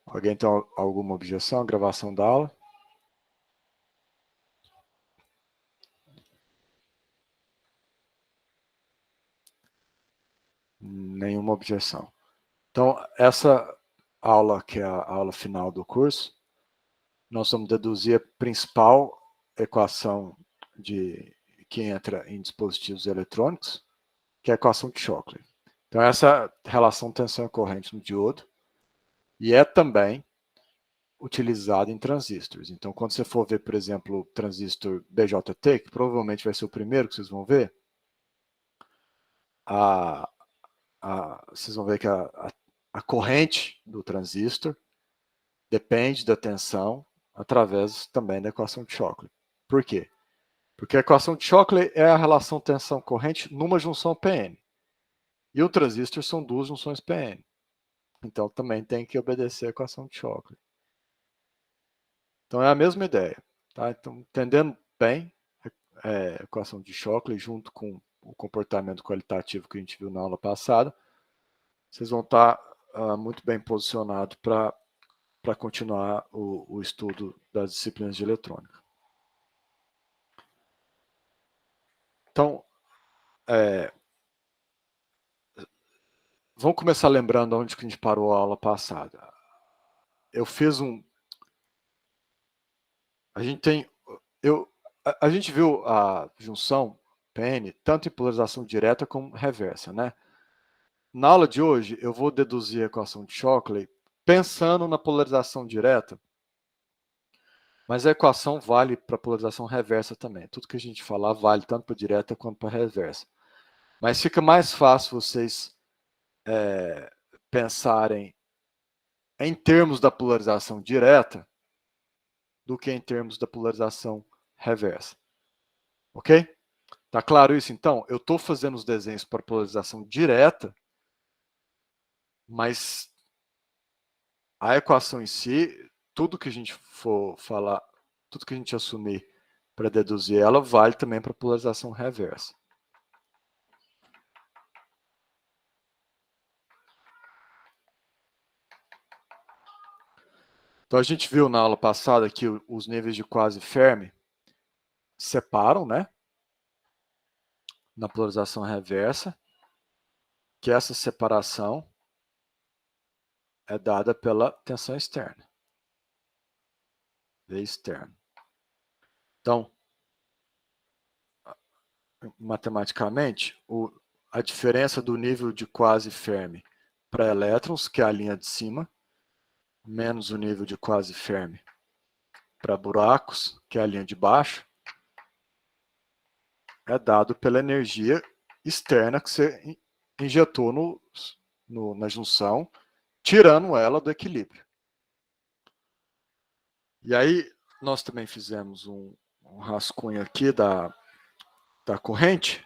Alguém tem alguma objeção à gravação da aula? Nenhuma objeção. Então, essa aula, que é a aula final do curso, nós vamos deduzir a principal equação que entra em dispositivos eletrônicos, que é a equação de Shockley. Então, essa é a relação tensão e corrente no diodo, e é também utilizada em transistores. Então, quando você for ver, por exemplo, o transistor BJT, que provavelmente vai ser o primeiro que vocês vão ver, vocês vão ver que a corrente do transistor depende da tensão através também da equação de Shockley. Por quê? Porque a equação de Shockley é a relação tensão-corrente numa junção PN. E o transistor são duas junções PN. Então também tem que obedecer a equação de Shockley. Então é a mesma ideia. Tá? Então, entendendo bem a equação de Shockley junto com o comportamento qualitativo que a gente viu na aula passada, vocês vão estar muito bem posicionados para continuar o estudo das disciplinas de eletrônica. Então, vamos começar lembrando onde que a gente parou a aula passada. Eu fiz a gente viu a junção PN tanto em polarização direta como reversa, né? Na aula de hoje, eu vou deduzir a equação de Shockley pensando na polarização direta, mas a equação vale para a polarização reversa também. Tudo que a gente falar vale tanto para a direta quanto para a reversa. Mas fica mais fácil vocês pensarem em termos da polarização direta do que em termos da polarização reversa. Ok? Tá claro isso, então? Eu estou fazendo os desenhos para polarização direta, mas a equação em si, tudo que a gente for falar, tudo que a gente assumir para deduzir ela, vale também para polarização reversa. Então a gente viu na aula passada que os níveis de quasi Fermi separam, né? Na polarização reversa, que essa separação é dada pela tensão externa. V externo. Então, matematicamente, a diferença do nível de quasi Fermi para elétrons, que é a linha de cima, menos o nível de quasi Fermi para buracos, que é a linha de baixo, é dado pela energia externa que você injetou na junção, tirando ela do equilíbrio. E aí, nós também fizemos um rascunho aqui da corrente.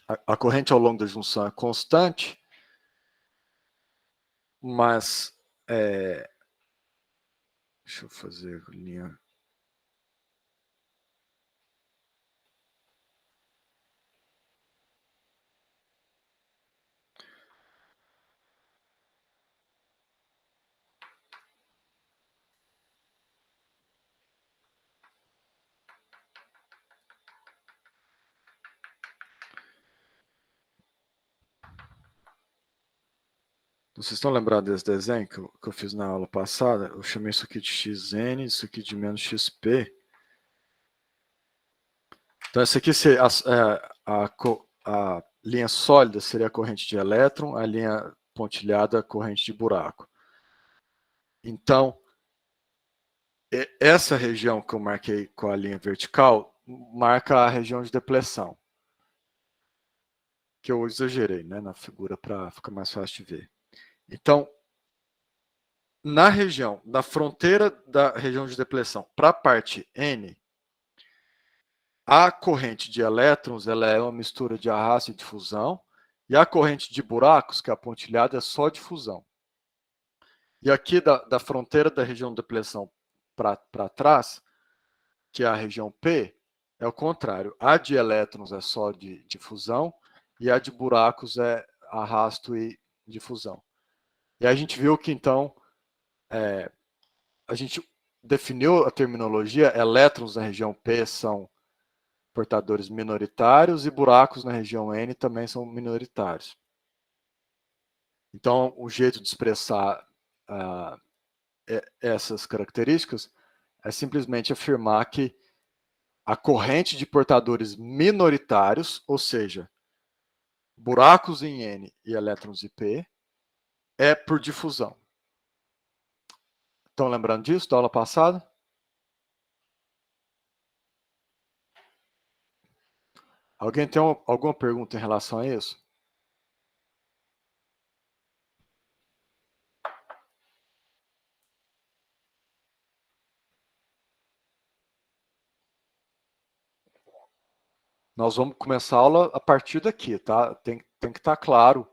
A corrente ao longo da junção é constante, mas deixa eu fazer a linha. Vocês estão lembrados desse desenho que eu fiz na aula passada? Eu chamei isso aqui de xn, isso aqui de menos xp. Então, essa aqui a linha sólida seria a corrente de elétron, a linha pontilhada a corrente de buraco. Então, essa região que eu marquei com a linha vertical marca a região de depleção, que eu exagerei, né, na figura para ficar mais fácil de ver. Então, na fronteira da região de depleção para a parte N, a corrente de elétrons ela é uma mistura de arrasto e difusão, e a corrente de buracos, que é a pontilhada, é só difusão. E aqui da fronteira da região de depleção para trás, que é a região P, é o contrário. A de elétrons é só de difusão e a de buracos é arrasto e difusão. E a gente viu que, então, a gente definiu a terminologia, elétrons na região P são portadores minoritários e buracos na região N também são minoritários. Então, o jeito de expressar essas características é simplesmente afirmar que a corrente de portadores minoritários, ou seja, buracos em N e elétrons em P, é por difusão. Estão lembrando disso da aula passada? Alguém tem alguma pergunta em relação a isso? Nós vamos começar a aula a partir daqui, tá? Tem que estar claro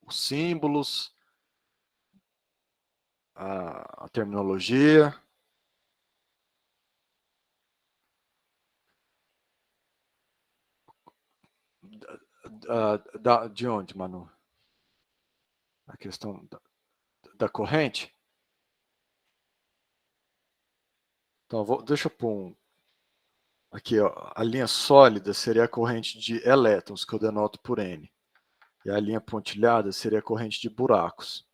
os símbolos, a terminologia. De onde, Manu? A questão da corrente? Então, deixa eu pôr aqui, ó, a linha sólida seria a corrente de elétrons, que eu denoto por N. E a linha pontilhada seria a corrente de buracos,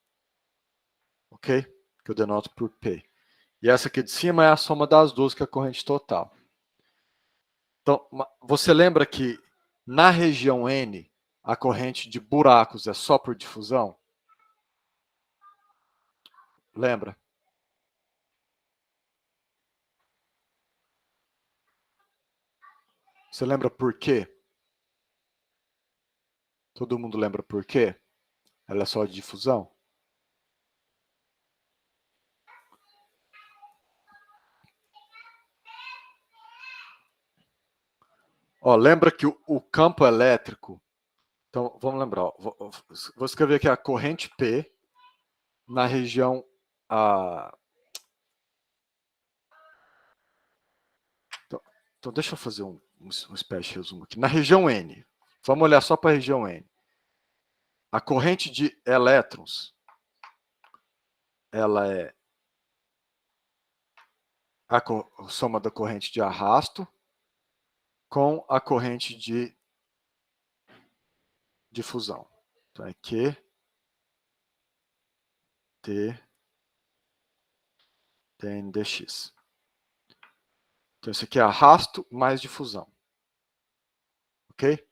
ok? Que eu denoto por P. E essa aqui de cima é a soma das duas, que é a corrente total. Então, você lembra que na região N, a corrente de buracos é só por difusão? Lembra? Você lembra por quê? Todo mundo lembra por quê? Ela é só de difusão? Ó, lembra que o campo elétrico... Então, vamos lembrar. Ó, vou escrever aqui a corrente P na região... Então, deixa eu fazer uma espécie de resumo aqui. Na região N, vamos olhar só para a região N. A corrente de elétrons, ela é a soma da corrente de arrasto com a corrente de difusão. Então, é Q, T, Tn dx. Então, isso aqui é arrasto mais difusão. Ok?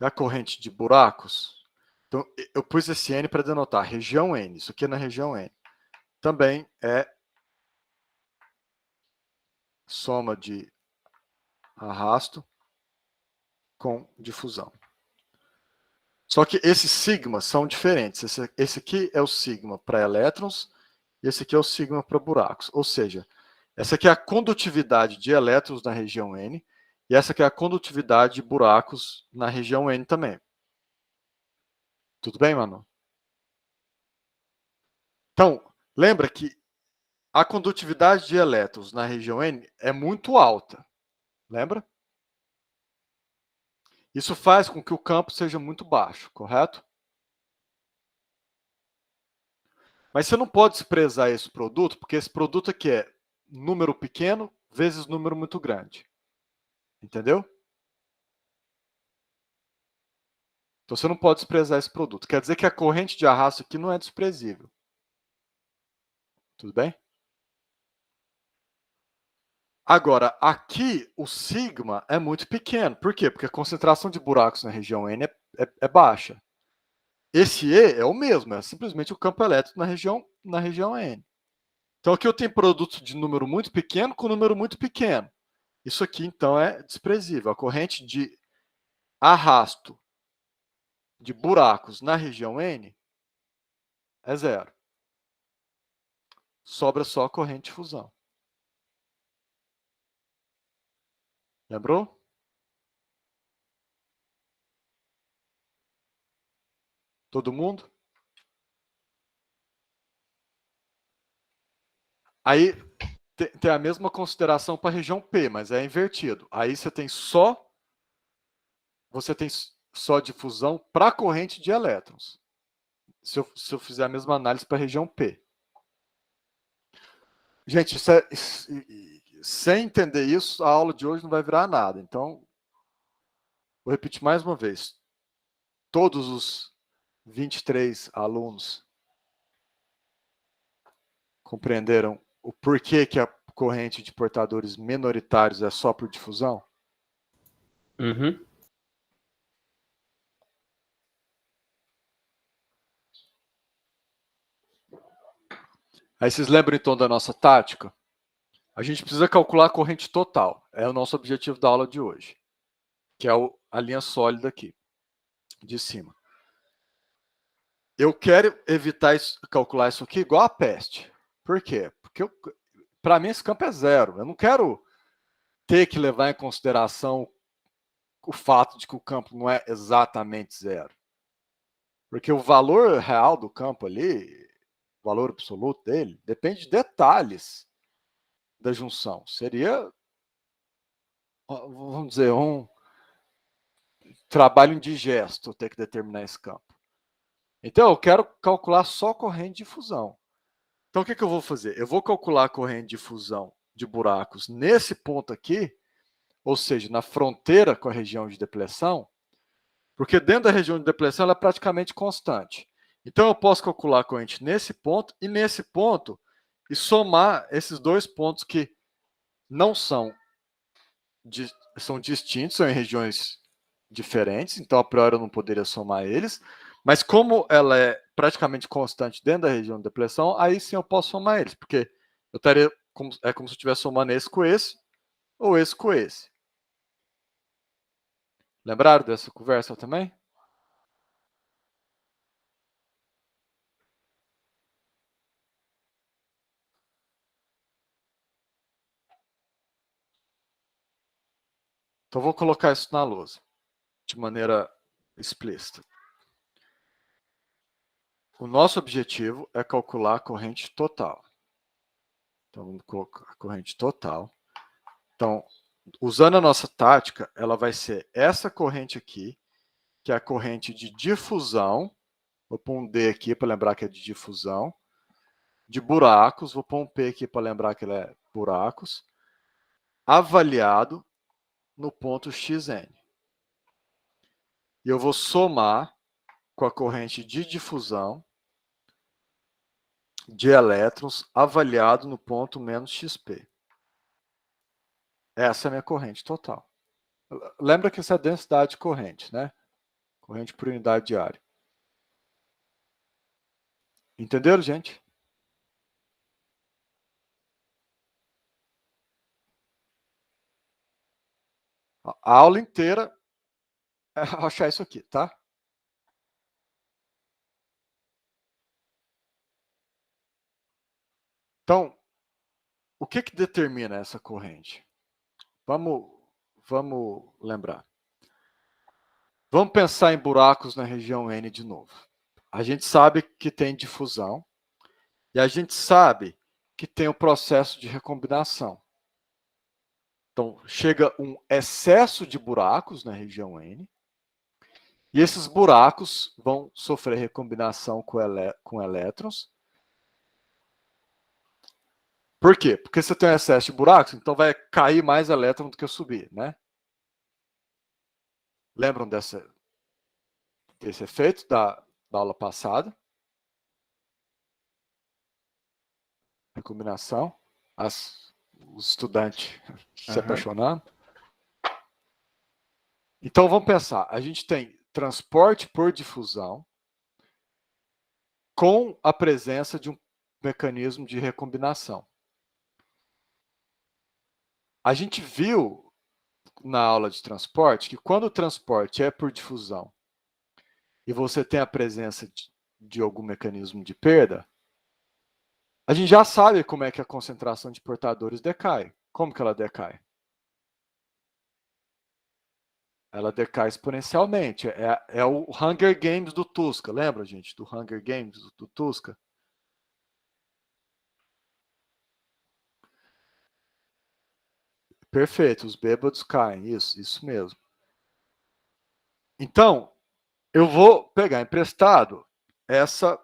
E a corrente de buracos, então, eu pus esse N para denotar região N. Isso aqui é na região N. Também é soma de arrasto com difusão. Só que esses sigmas são diferentes. Esse aqui é o sigma para elétrons e esse aqui é o sigma para buracos. Ou seja, essa aqui é a condutividade de elétrons na região N e essa aqui é a condutividade de buracos na região N também. Tudo bem, Manu? Então, lembra que a condutividade de elétrons na região N é muito alta. Lembra? Isso faz com que o campo seja muito baixo, correto? Mas você não pode desprezar esse produto, porque esse produto aqui é número pequeno vezes número muito grande. Entendeu? Então você não pode desprezar esse produto. Quer dizer que a corrente de arrasto aqui não é desprezível. Tudo bem? Agora, aqui o sigma é muito pequeno. Por quê? Porque a concentração de buracos na região N é baixa. Esse E é o mesmo, é simplesmente o campo elétrico na região N. Então aqui eu tenho produto de número muito pequeno com número muito pequeno. Isso aqui, então, é desprezível. A corrente de arrasto de buracos na região N é zero. Sobra só a corrente de fusão. Lembrou? Todo mundo? Aí tem a mesma consideração para a região P, mas é invertido. Aí você tem só difusão para a corrente de elétrons. se eu fizer a mesma análise para a região P. Gente, sem entender isso, a aula de hoje não vai virar nada. Então, vou repetir mais uma vez. Todos os 23 alunos compreenderam o porquê que a corrente de portadores minoritários é só por difusão? Uhum. Aí vocês lembram então da nossa tática? A gente precisa calcular a corrente total. É o nosso objetivo da aula de hoje, que é a linha sólida aqui, de cima. Eu quero evitar calcular isso aqui igual a peste. Por quê? Porque para mim esse campo é zero. Eu não quero ter que levar em consideração o fato de que o campo não é exatamente zero. Porque o valor real do campo ali, o valor absoluto dele, depende de detalhes da junção. Seria, vamos dizer, um trabalho indigesto ter que determinar esse campo. Então, eu quero calcular só a corrente de fusão. Então, o que eu vou fazer? Eu vou calcular a corrente de fusão de buracos nesse ponto aqui, ou seja, na fronteira com a região de depressão, porque dentro da região de depressão ela é praticamente constante. Então, eu posso calcular a corrente nesse ponto e somar esses dois pontos que não são distintos, são em regiões diferentes, então a priori eu não poderia somar eles, mas como ela é praticamente constante dentro da região de depressão, aí sim eu posso somar eles, porque eu estaria como se eu estivesse somando esse com esse, ou esse com esse. Lembraram dessa conversa também? Então vou colocar isso na lousa, de maneira explícita. O nosso objetivo é calcular a corrente total. Então vamos colocar a corrente total. Então, usando a nossa tática, ela vai ser essa corrente aqui, que é a corrente de difusão. Vou pôr um D aqui para lembrar que é de difusão. De buracos, vou pôr um P aqui para lembrar que ele é buracos. Avaliado no ponto XN. E eu vou somar com a corrente de difusão de elétrons avaliado no ponto menos XP. Essa é a minha corrente total. Lembra que isso é densidade de corrente, né? Corrente por unidade de área. Entenderam, gente? A aula inteira é achar isso aqui, tá? Então, o que determina essa corrente? Vamos lembrar. Vamos pensar em buracos na região N de novo. A gente sabe que tem difusão e a gente sabe que tem o processo de recombinação. Então, chega um excesso de buracos na região N e esses buracos vão sofrer recombinação com elétrons. Por quê? Porque você tem um excesso de buracos, então vai cair mais elétron do que subir, né? Lembram desse efeito da aula passada? Recombinação. Os estudantes se apaixonando. Então vamos pensar. A gente tem transporte por difusão com a presença de um mecanismo de recombinação. A gente viu na aula de transporte que quando o transporte é por difusão e você tem a presença de algum mecanismo de perda, a gente já sabe como é que a concentração de portadores decai. Como que ela decai? Ela decai exponencialmente. É o Hunger Games do Tusca. Lembra, gente, do Hunger Games do Tusca? Perfeito, os bêbados caem. Isso mesmo. Então, eu vou pegar emprestado essa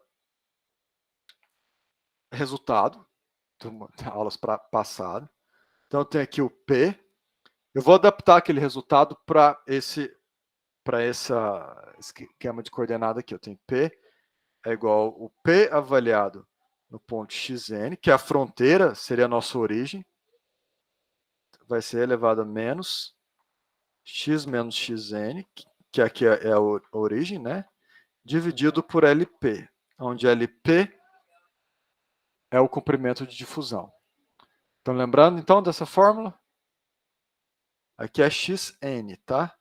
resultado, aulas passadas. Então, eu tenho aqui o P. Eu vou adaptar aquele resultado para esse esquema de coordenada aqui. Eu tenho P é igual o P avaliado no ponto xn, que é a fronteira, seria a nossa origem. Vai ser elevado a menos x menos xn, que aqui é a origem, né? Dividido por LP, onde LP é o comprimento de difusão. Estão lembrando, então, dessa fórmula? Aqui é xn, tá?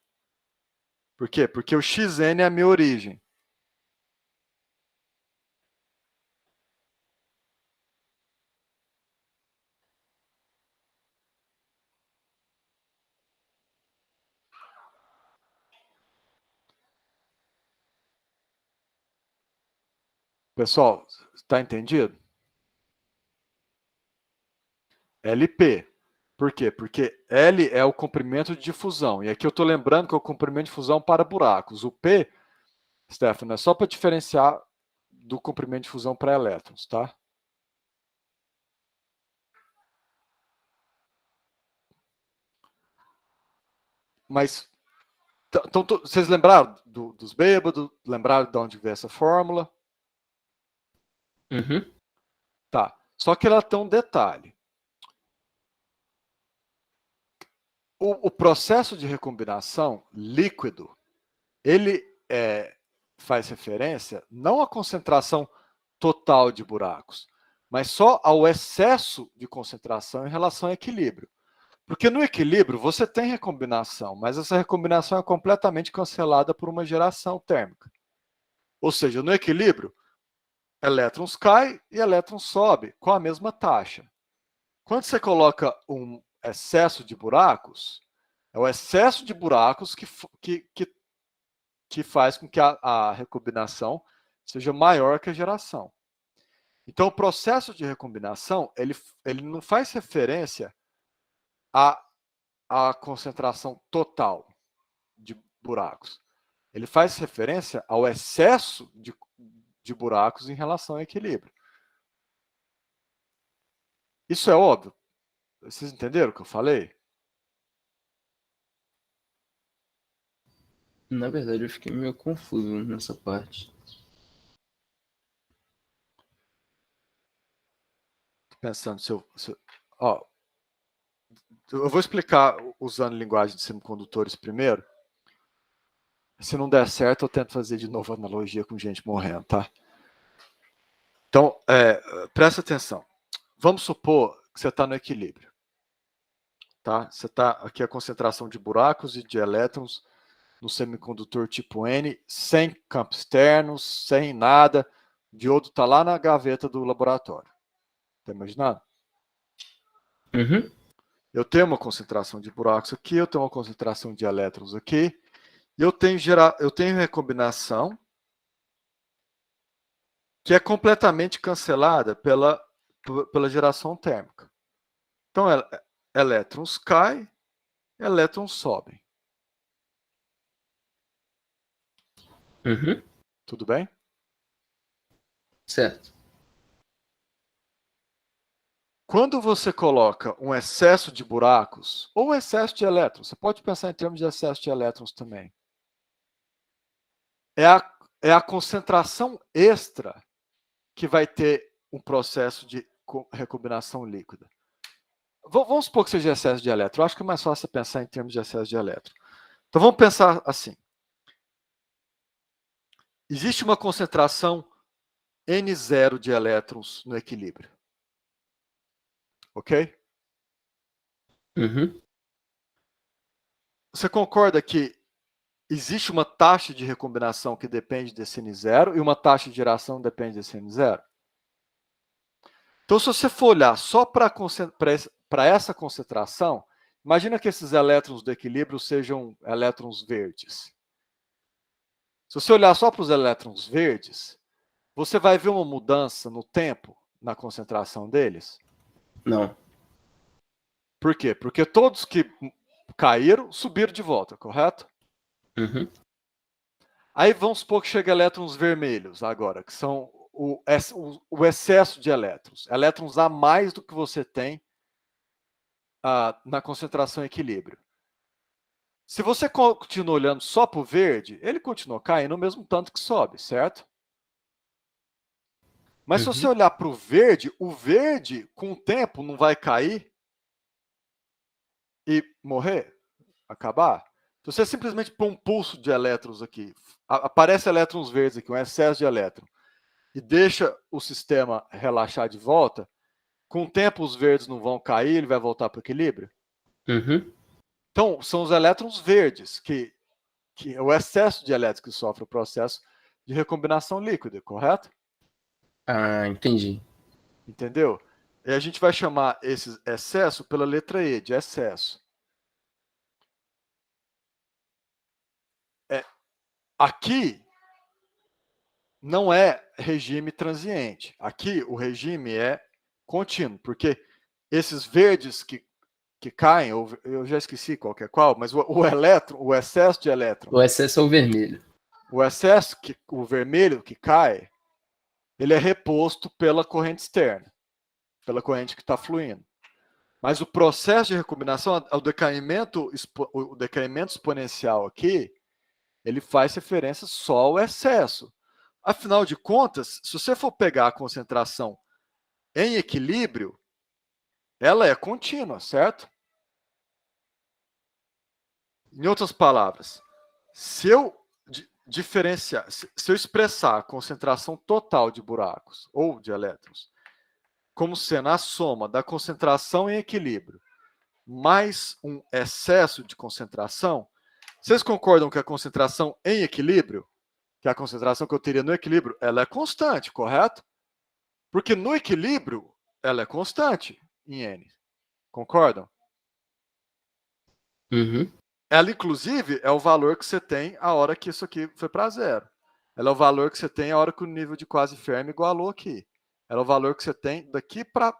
Por quê? Porque o xn é a minha origem. Pessoal, está entendido? LP. Por quê? Porque L é o comprimento de difusão. E aqui eu estou lembrando que é o comprimento de difusão para buracos. O P, Stefano, é só para diferenciar do comprimento de difusão para elétrons, tá? Mas, então, vocês lembraram dos bêbados? Lembraram de onde veio essa fórmula? Uhum. Tá. Só que ela tem um detalhe. O processo de recombinação líquido, ele faz referência não à concentração total de buracos, mas só ao excesso de concentração em relação ao equilíbrio. Porque no equilíbrio você tem recombinação, mas essa recombinação é completamente cancelada por uma geração térmica. Ou seja, no equilíbrio, elétrons caem e elétrons sobem com a mesma taxa. Quando você coloca um excesso de buracos, é o excesso de buracos que faz com que a recombinação seja maior que a geração. Então, o processo de recombinação, ele não faz referência à concentração total de buracos. Ele faz referência ao excesso de buracos em relação ao equilíbrio. Isso é óbvio. Vocês entenderam o que eu falei? Na verdade, eu fiquei meio confuso nessa parte. Tô pensando ó, eu vou explicar usando linguagem de semicondutores primeiro. Se não der certo, eu tento fazer de novo a analogia com gente morrendo, tá? Então, presta atenção. Vamos supor que você está no equilíbrio. Tá? Você está aqui a concentração de buracos e de elétrons no semicondutor tipo N, sem campo externo, sem nada. O diodo está lá na gaveta do laboratório. Está imaginando? Uhum. Eu tenho uma concentração de buracos aqui, eu tenho uma concentração de elétrons aqui, e eu tenho recombinação que é completamente cancelada pela geração térmica. Então, elétrons caem, elétrons sobem. Uhum. Tudo bem? Certo. Quando você coloca um excesso de buracos ou um excesso de elétrons, você pode pensar em termos de excesso de elétrons também. É a concentração extra que vai ter um processo de recombinação líquida. Vamos supor que seja excesso de elétron. Eu acho que é mais fácil pensar em termos de excesso de elétron. Então vamos pensar assim. Existe uma concentração N0 de elétrons no equilíbrio. Ok? Uhum. Você concorda que existe uma taxa de recombinação que depende desse N0 e uma taxa de geração que depende desse N0? Então, se você for olhar só para essa concentração, imagina que esses elétrons do equilíbrio sejam elétrons verdes. Se você olhar só para os elétrons verdes, você vai ver uma mudança no tempo na concentração deles? Não. Por quê? Porque todos que caíram subiram de volta, correto? Uhum. Aí vamos supor que chega elétrons vermelhos agora, que são o excesso de elétrons. Elétrons a mais do que você tem na concentração e equilíbrio. Se você continua olhando só para o verde, ele continua caindo o mesmo tanto que sobe, certo? Mas se você olhar para o verde, com o tempo, não vai cair e morrer, acabar. Se você simplesmente pôr um pulso de elétrons aqui, aparece elétrons verdes aqui, um excesso de elétron, e deixa o sistema relaxar de volta, com o tempo os verdes não vão cair, ele vai voltar para o equilíbrio. Então, são os elétrons verdes, que é o excesso de elétrons que sofre o processo de recombinação líquida, correto? Ah, entendi. Entendeu? E a gente vai chamar esse excesso pela letra E, de excesso. Aqui não é regime transiente. Aqui o regime é contínuo, porque esses verdes que caem, eu já esqueci qual que é qual, mas o excesso de elétron, O excesso é o vermelho. o vermelho que cai, ele é reposto pela corrente externa, pela corrente que está fluindo. Mas o processo de recombinação, o decaimento exponencial aqui, ele faz referência só ao excesso. Afinal de contas, se você for pegar a concentração em equilíbrio, ela é contínua, certo? Em outras palavras, se eu diferenciar, se eu expressar a concentração total de buracos ou de elétrons como sendo a soma da concentração em equilíbrio mais um excesso de concentração, vocês concordam que a concentração em equilíbrio, que é a concentração que eu teria no equilíbrio, ela é constante, correto? Porque no equilíbrio, ela é constante em N. Concordam? Ela, inclusive, é o valor que você tem a hora que isso aqui foi para zero. Ela é o valor que você tem a hora que o nível de quase fermi igualou aqui. Ela é o valor que você tem daqui para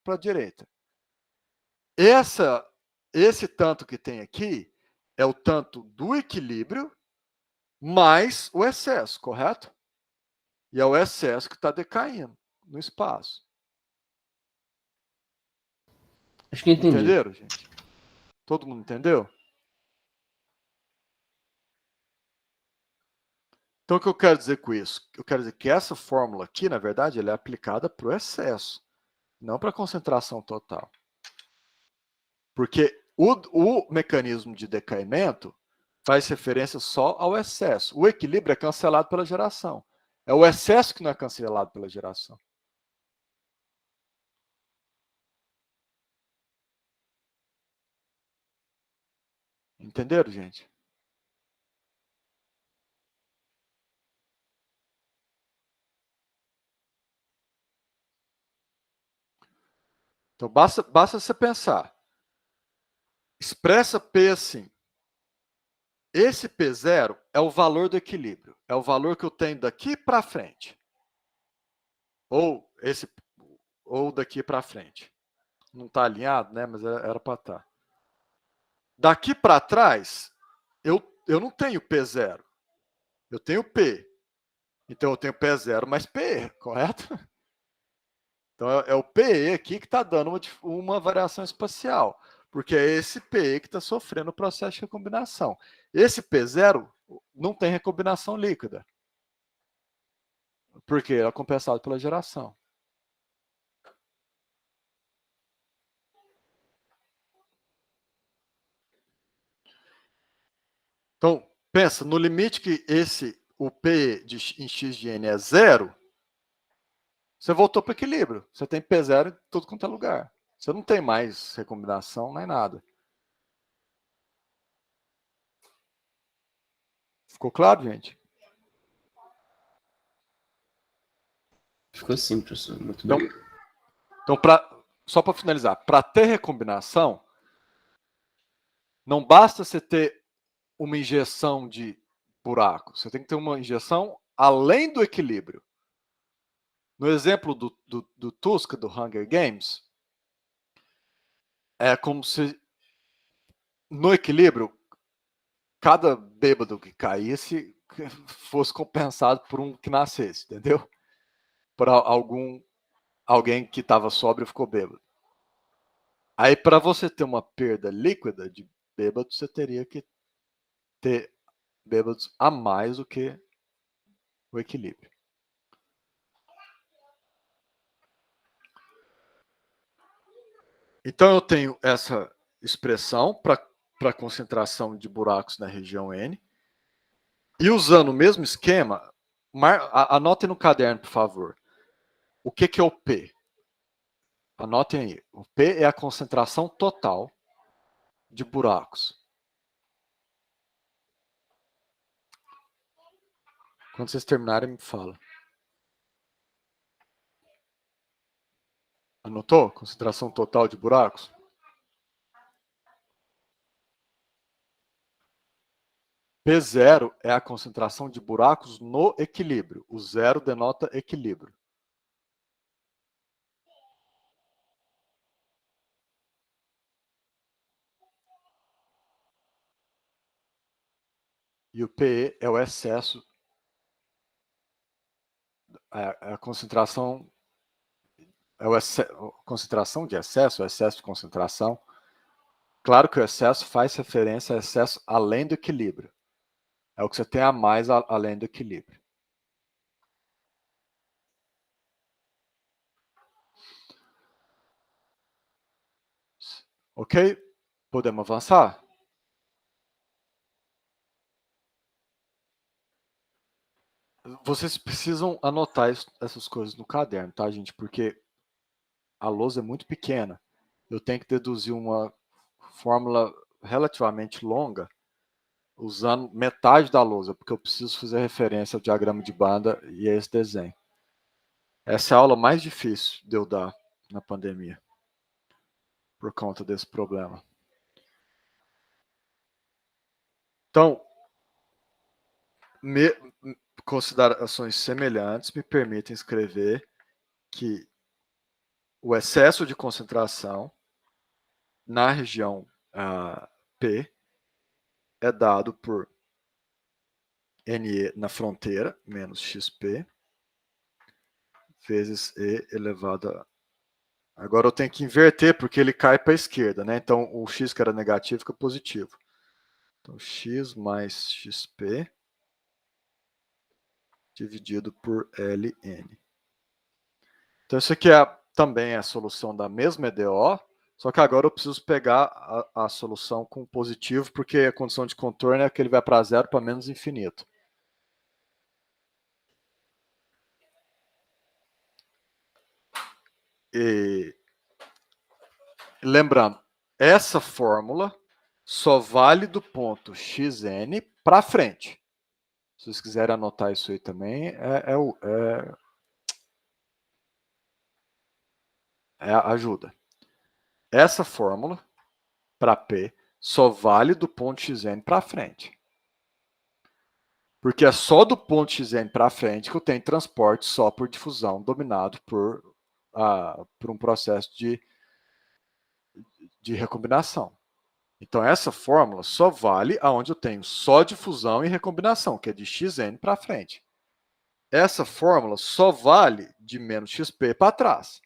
a direita. Esse tanto que tem aqui é o tanto do equilíbrio mais o excesso, correto? E é o excesso que está decaindo no espaço. Acho que entendi. Entenderam, gente? Todo mundo entendeu? Então, o que eu quero dizer com isso? Eu quero dizer que essa fórmula aqui, na verdade, ela é aplicada para o excesso, não para a concentração total. Porque o mecanismo de decaimento faz referência só ao excesso. O equilíbrio é cancelado pela geração. É o excesso que não é cancelado pela geração. Entenderam, gente? Então, basta você pensar. Expressa P assim. Esse P0 é o valor do equilíbrio. É o valor que eu tenho daqui para frente. Ou daqui para frente. Não está alinhado, né? Mas era para estar. Daqui para trás, eu não tenho P0. Eu tenho P. Então, eu tenho P0 mais P, correto? Então, é o PE aqui que está dando uma variação espacial. Porque é esse PE que está sofrendo o processo de recombinação. Esse P0 não tem recombinação líquida. Porque é compensado pela geração. Então, pensa, no limite que o P em x de n é zero, você voltou para o equilíbrio. Você tem P0 em tudo quanto é lugar. Você não tem mais recombinação nem nada. Ficou claro, gente? Ficou sim, professor. Muito bem. Então só para finalizar, para ter recombinação, não basta você ter uma injeção de buraco. Você tem que ter uma injeção além do equilíbrio. No exemplo do Tuska, do Hunger Games, é como se no equilíbrio, cada bêbado que caísse fosse compensado por um que nascesse, entendeu? Por alguém que estava sóbrio ficou bêbado. Aí, para você ter uma perda líquida de bêbado, você teria que ter bêbados a mais do que o equilíbrio. Então, eu tenho essa expressão para concentração de buracos na região N. E usando o mesmo esquema, anotem no caderno, por favor. O que é o P? Anotem aí. O P é a concentração total de buracos. Quando vocês terminarem, me fala. Anotou? Concentração total de buracos? P0 é a concentração de buracos no equilíbrio. O zero denota equilíbrio. E o PE é o excesso, a concentração, concentração de excesso, o excesso de concentração. Claro que o excesso faz referência a excesso além do equilíbrio. É o que você tem a mais além do equilíbrio. Ok? Podemos avançar? Vocês precisam anotar essas coisas no caderno, tá, gente? Porque a lousa é muito pequena. Eu tenho que deduzir uma fórmula relativamente longa usando metade da lousa, porque eu preciso fazer referência ao diagrama de banda e a esse desenho. Essa é a aula mais difícil de eu dar na pandemia, por conta desse problema. Então, considerações semelhantes me permitem escrever que o excesso de concentração na região P é dado por NE na fronteira, menos XP, vezes E elevado a... Agora eu tenho que inverter, porque ele cai para a esquerda, né? Então, o X que era negativo fica positivo. Então, X mais XP dividido por Ln. Então, isso aqui também é a solução da mesma EDO, só que agora eu preciso pegar a solução com positivo, porque a condição de contorno é que ele vai para zero para menos infinito. E lembrando, essa fórmula só vale do ponto xn para frente. Se vocês quiserem anotar isso aí também, ajuda. Essa fórmula para P só vale do ponto xn para frente. Porque é só do ponto xn para frente que eu tenho transporte só por difusão dominado por um processo de recombinação. Então, essa fórmula só vale aonde eu tenho só difusão e recombinação, que é de xn para frente. Essa fórmula só vale de menos xp para trás.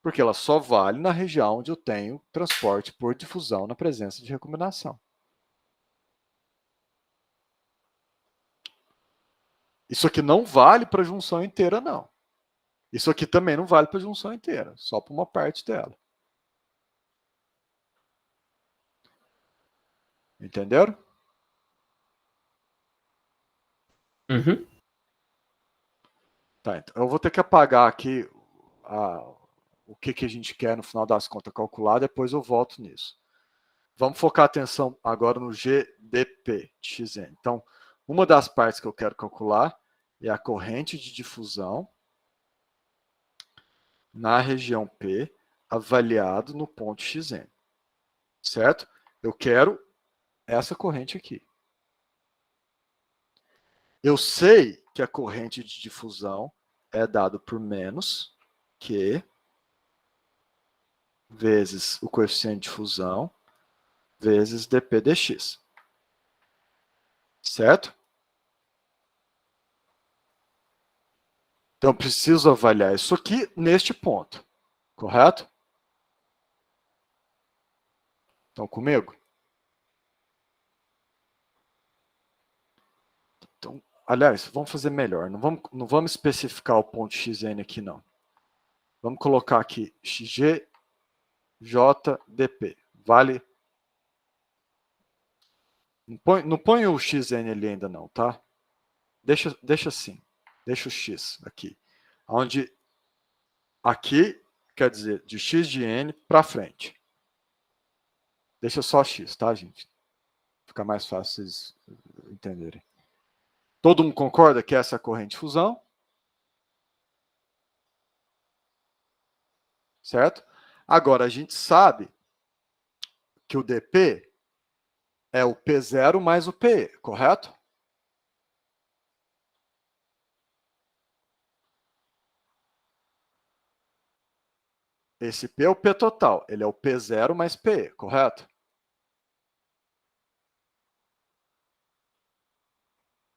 Porque ela só vale na região onde eu tenho transporte por difusão na presença de recombinação. Isso aqui não vale para a junção inteira, não. Isso aqui também não vale para a junção inteira, só para uma parte dela. Entenderam? Uhum. Tá, então eu vou ter que apagar aqui o que a gente quer no final das contas calcular, depois eu volto nisso. Vamos focar a atenção agora no GDP de Xn. Então, uma das partes que eu quero calcular é a corrente de difusão na região P, avaliado no ponto Xn. Certo? Eu quero essa corrente aqui. Eu sei que a corrente de difusão é dado por menos Q vezes o coeficiente de difusão vezes dp dx. Certo? Então, eu preciso avaliar isso aqui neste ponto. Correto? Estão comigo? Então, aliás, vamos fazer melhor. Não vamos especificar o ponto xn aqui, não. Vamos colocar aqui xg, jdp. Vale. Não põe o xn ali ainda não, tá? Deixa assim. Deixa o x aqui. Onde aqui quer dizer de x de n para frente. Deixa só x, tá, gente? Fica mais fácil vocês entenderem. Todo mundo concorda que essa é a corrente de fusão? Certo? Agora, a gente sabe que o dp é o P0 mais o PE, correto? Esse P é o P total, ele é o P0 mais PE, correto?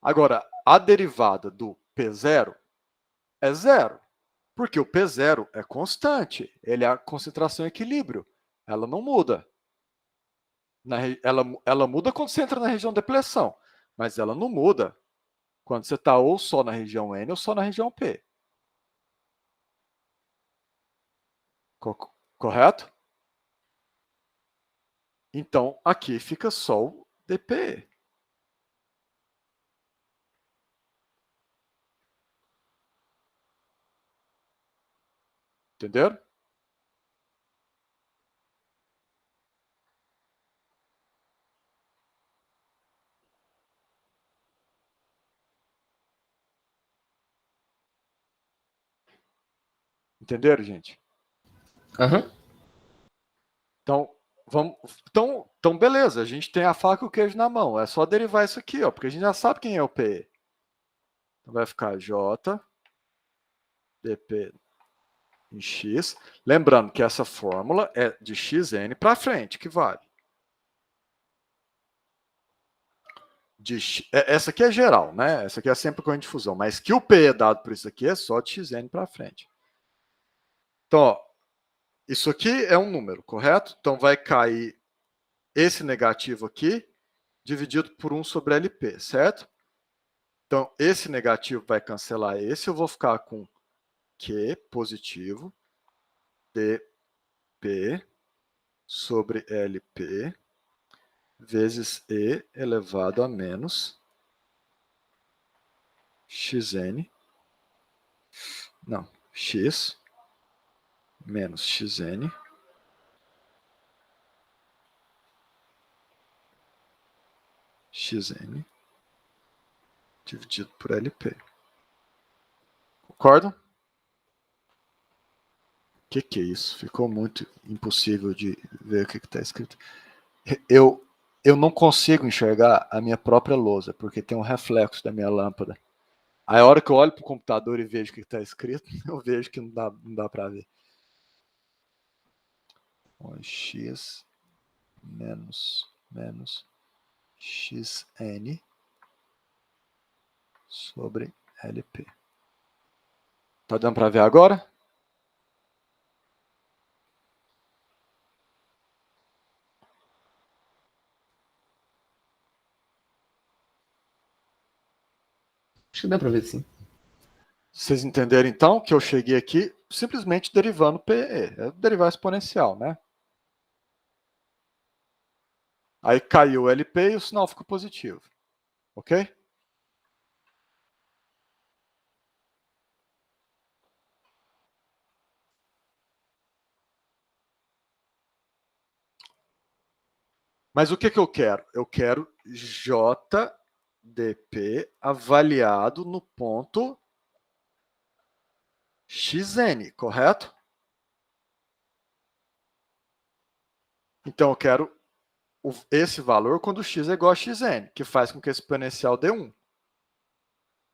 Agora, a derivada do P0 é zero, porque o P0 é constante, ele é a concentração em equilíbrio, ela não muda. Ela muda quando você entra na região de depleção, mas ela não muda quando você está ou só na região N ou só na região P. Correto? Então, aqui fica só o dP. Entenderam? Entenderam, gente? Aham. Então, então, beleza, a gente tem a faca e o queijo na mão. É só derivar isso aqui, ó, porque a gente já sabe quem é o PE. Então, vai ficar J, dP em X. Lembrando que essa fórmula é de Xn para frente, que vale. Essa aqui é geral, né? Essa aqui é sempre corrente de fusão. Mas que o P é dado por isso aqui é só de Xn para frente. Então, ó, isso aqui é um número, correto? Então, vai cair esse negativo aqui, dividido por 1 sobre LP, certo? Então, esse negativo vai cancelar esse, eu vou ficar com Q positivo, dP sobre LP, vezes E elevado a menos Xn, não, X menos Xn, Xn, dividido por LP. Concordam? O que é isso? Ficou muito impossível de ver o que está escrito. Eu não consigo enxergar a minha própria lousa, porque tem um reflexo da minha lâmpada. Aí a hora que eu olho para o computador e vejo o que está escrito, eu vejo que não dá para ver. X menos Xn sobre LP. Tá dando para ver agora? Acho que dá pra ver sim. Vocês entenderam então que eu cheguei aqui simplesmente derivando PE. É derivar exponencial, né? Aí caiu o LP e o sinal ficou positivo. Ok? Mas o que eu quero? Eu quero JDP avaliado no ponto Xn, correto? Então eu quero esse valor quando x é igual a xn, que faz com que esse exponencial dê 1.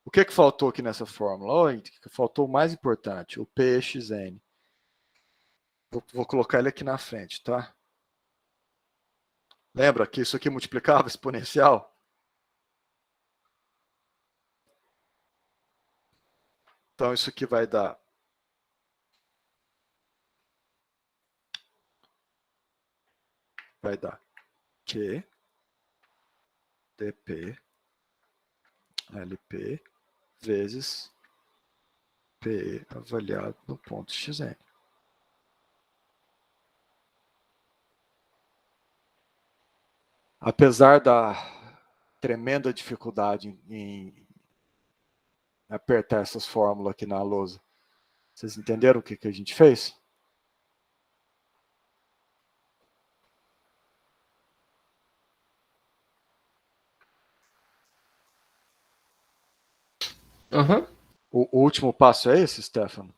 O que faltou aqui nessa fórmula? Faltou o mais importante, o Pxn. Vou colocar ele aqui na frente, tá? Lembra que isso aqui multiplicava exponencial? Então, isso aqui vai dar Q dp LP vezes PE avaliado no ponto XN. Apesar da tremenda dificuldade em apertar essas fórmulas aqui na lousa, vocês entenderam o que a gente fez? Aham. O último passo é esse, Stefano?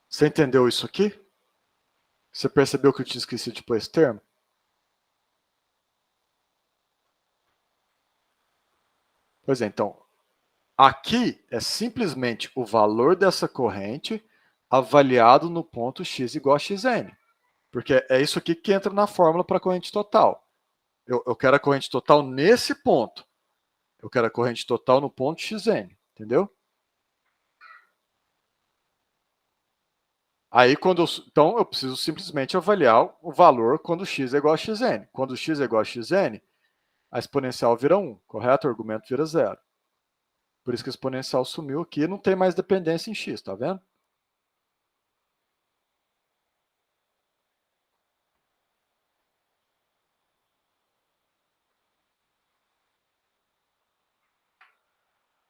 Você entendeu isso aqui? Você percebeu que eu tinha esquecido de pôr esse termo? Pois é, então, aqui é simplesmente o valor dessa corrente avaliado no ponto x igual a xn. Porque é isso aqui que entra na fórmula para a corrente total. Eu quero a corrente total nesse ponto. Eu quero a corrente total no ponto xn, entendeu? Aí, então, eu preciso simplesmente avaliar o valor quando x é igual a xn. Quando x é igual a xn, a exponencial vira 1, correto? O argumento vira 0. Por isso que a exponencial sumiu aqui e não tem mais dependência em x, tá vendo?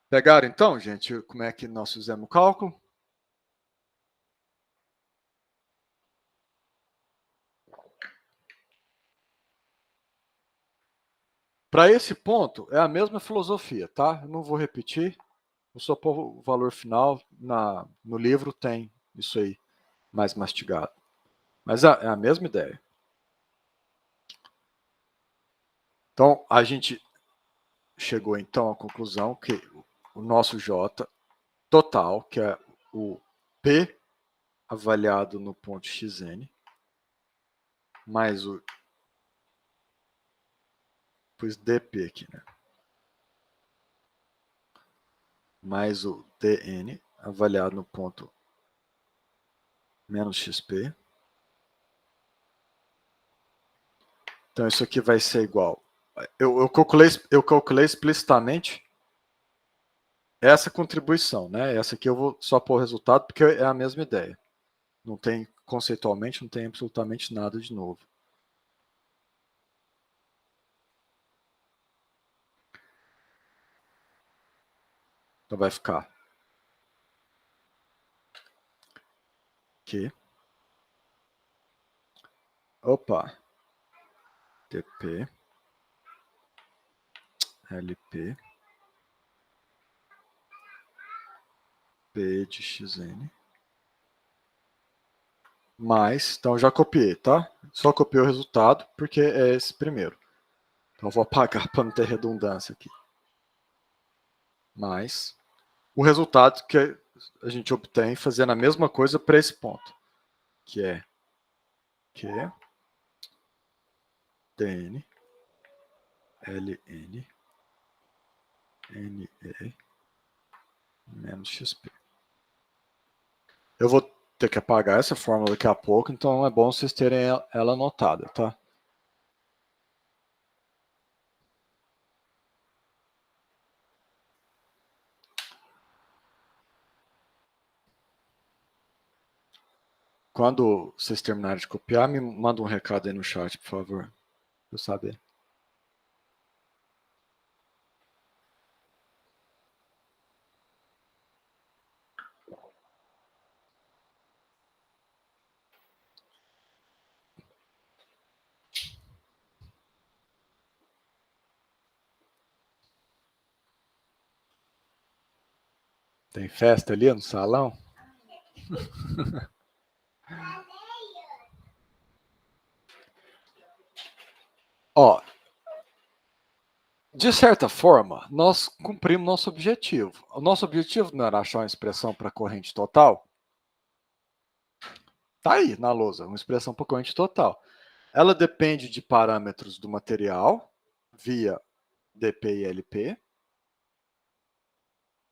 Pegaram então, gente, como é que nós fizemos o cálculo? Para esse ponto, é a mesma filosofia, tá? Eu não vou repetir, vou só pôr o valor final. No livro tem isso aí, mais mastigado. Mas é a mesma ideia. Então, a gente chegou então à conclusão que o nosso J total, que é o P avaliado no ponto xn, mais o pus dp aqui, né? Mais o dn avaliado no ponto menos xp. Então isso aqui vai ser igual. Eu calculei explicitamente essa contribuição, né? Essa aqui eu vou só pôr o resultado porque é a mesma ideia. Não tem, conceitualmente, não tem absolutamente nada de novo. Então vai ficar aqui. Opa. TP. LP. P de XN. Mais, então já copiei, tá? Só copiei o resultado porque é esse primeiro. Então eu vou apagar para não ter redundância aqui. Mais o resultado que a gente obtém fazendo a mesma coisa para esse ponto, que é Q dn ln ne menos xp. Eu vou ter que apagar essa fórmula daqui a pouco, então é bom vocês terem ela anotada, tá? Quando vocês terminarem de copiar, me manda um recado aí no chat, por favor, pra eu saber. Tem festa ali no salão? Ó, de certa forma, nós cumprimos nosso objetivo. O nosso objetivo não era achar uma expressão para corrente total? Tá aí na lousa, uma expressão para corrente total. Ela depende de parâmetros do material, via dp e lp.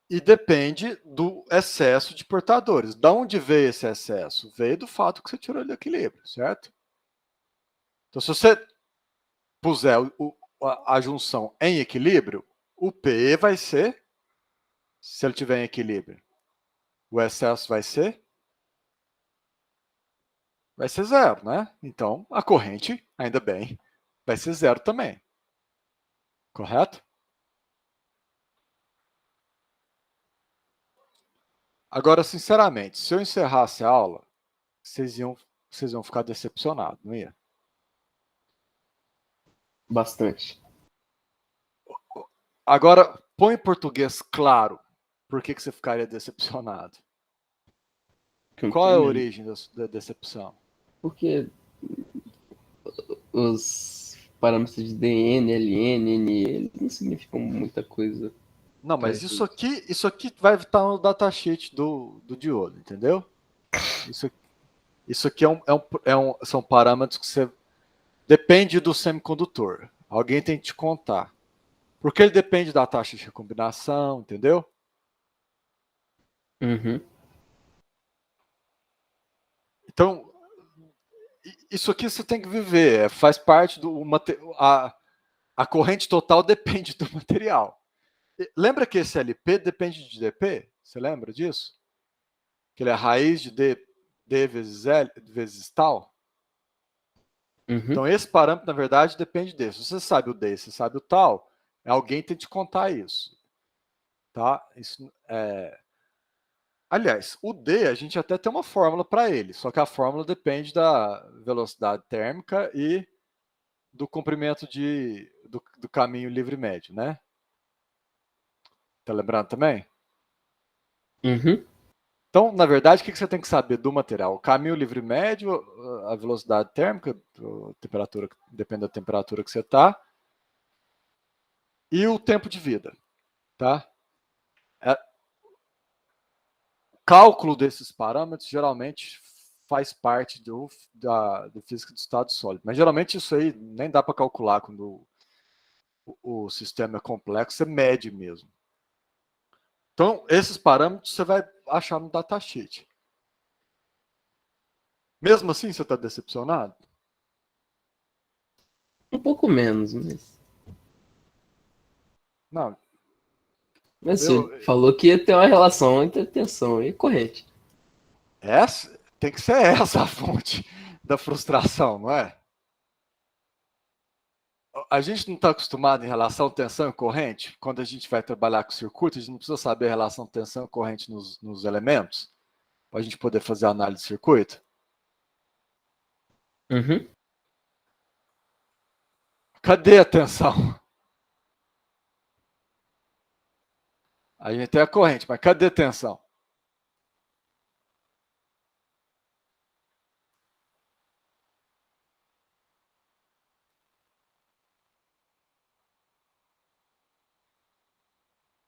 E depende do excesso de portadores. Da onde veio esse excesso? Veio do fato que você tirou do equilíbrio, certo? Então, se você puser a junção em equilíbrio, o P vai ser, se ele tiver em equilíbrio, o excesso vai ser zero, né? Então, a corrente, ainda bem, vai ser zero também. Correto? Agora, sinceramente, se eu encerrasse a aula, vocês iam ficar decepcionados, não ia? Bastante. Agora, põe em português claro por que você ficaria decepcionado. Que eu não Qual é a entendo. origem da decepção? Porque os parâmetros de DN, LN, NE, não significam muita coisa Não, pra mas gente. isso aqui vai estar no datasheet do Diodo, entendeu? Isso, isso aqui são parâmetros que você depende do semicondutor. Alguém tem que te contar. Porque ele depende da taxa de recombinação, entendeu? Uhum. Então, isso aqui você tem que viver, faz parte do a corrente total depende do material. Lembra que esse LP depende de DP? Você lembra disso? Que ele é a raiz de D vezes L vezes tal? Uhum. Então, esse parâmetro, na verdade, depende desse. Se você sabe o D, você sabe o tal, alguém tem que te contar isso. Tá? Isso, aliás, o D, a gente até tem uma fórmula para ele, só que a fórmula depende da velocidade térmica e do comprimento do caminho livre médio, né? Tá lembrando também? Uhum. Então, na verdade, o que você tem que saber do material? O caminho livre médio, a velocidade térmica, a temperatura, depende da temperatura que você está, e o tempo de vida, tá? O cálculo desses parâmetros geralmente faz parte do física do estado sólido, mas geralmente isso aí nem dá para calcular quando o sistema é complexo, você mede mesmo. Então, esses parâmetros você vai achar no datasheet. Mesmo assim, você está decepcionado? Um pouco menos, mas. Não, Mas você eu, falou que ia ter uma relação entre tensão e corrente. tem que ser essa a fonte da frustração, não é? A gente não está acostumado em relação tensão e corrente? Quando a gente vai trabalhar com circuito, a gente não precisa saber a relação tensão e corrente nos elementos? Para a gente poder fazer a análise de circuito? Uhum. Cadê a tensão? A gente tem a corrente, mas cadê a tensão?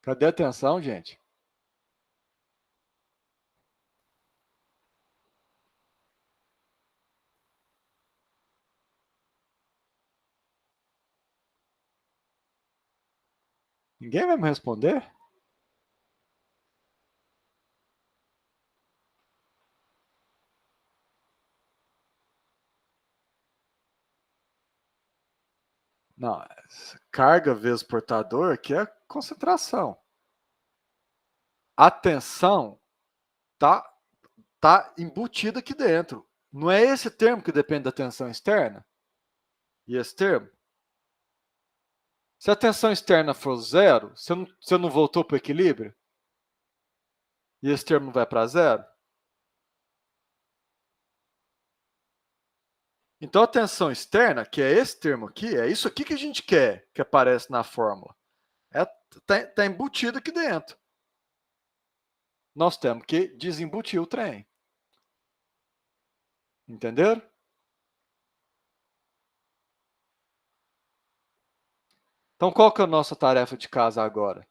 Cadê a tensão, gente? Ninguém vai me responder? Não, carga vezes portador aqui é concentração. A tensão tá embutida aqui dentro. Não é esse termo que depende da tensão externa? E esse termo? Se a tensão externa for zero, você não voltou para o equilíbrio? E esse termo não vai para zero? Então a tensão externa, que é esse termo aqui, é isso aqui que a gente quer que aparece na fórmula. Tá embutido aqui dentro. Nós temos que desembutir o trem. Entenderam? Então qual que é a nossa tarefa de casa agora?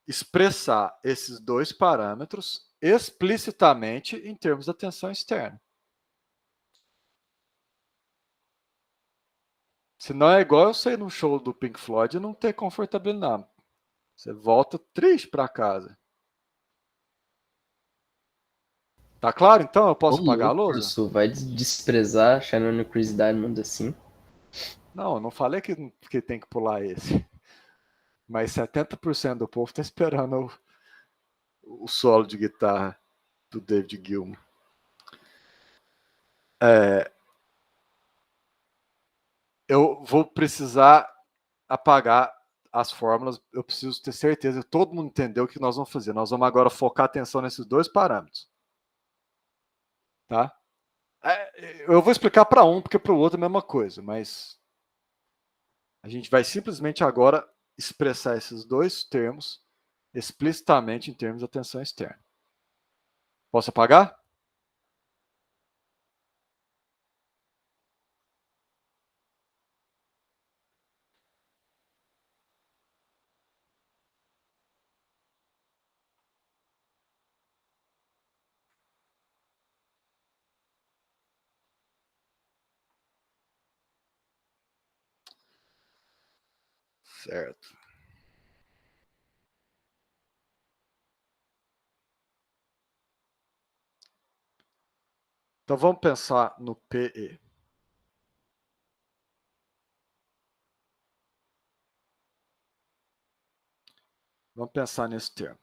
Expressar esses dois parâmetros explicitamente em termos da tensão externa. Se não é igual eu sair num show do Pink Floyd e não ter confortabilidade. Você volta triste para casa. Tá claro, então? Eu Ô, posso apagar a louco, lousa? professor. Vai desprezar Shannon Chris Diamond assim? Não, eu não falei que tem que pular esse. Mas 70% do povo tá esperando o solo de guitarra do David Gilmour. Eu vou precisar apagar as fórmulas. Eu preciso ter certeza que todo mundo entendeu o que nós vamos fazer. Nós vamos agora focar atenção nesses dois parâmetros. Tá? Eu vou explicar para um, porque para o outro é a mesma coisa, mas a gente vai simplesmente agora expressar esses dois termos explicitamente em termos de atenção externa. Posso apagar? Certo. Então vamos pensar no PE. Vamos pensar nesse termo.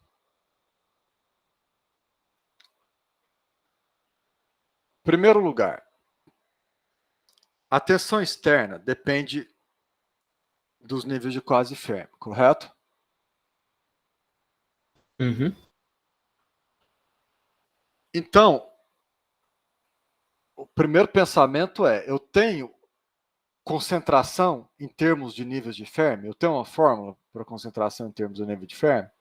Em primeiro lugar, a tensão externa depende dos níveis de quase fermo, correto? Uhum. Então, o primeiro pensamento é: eu tenho concentração em termos de níveis de Fermi? Eu tenho uma fórmula para concentração em termos de nível de Fermi?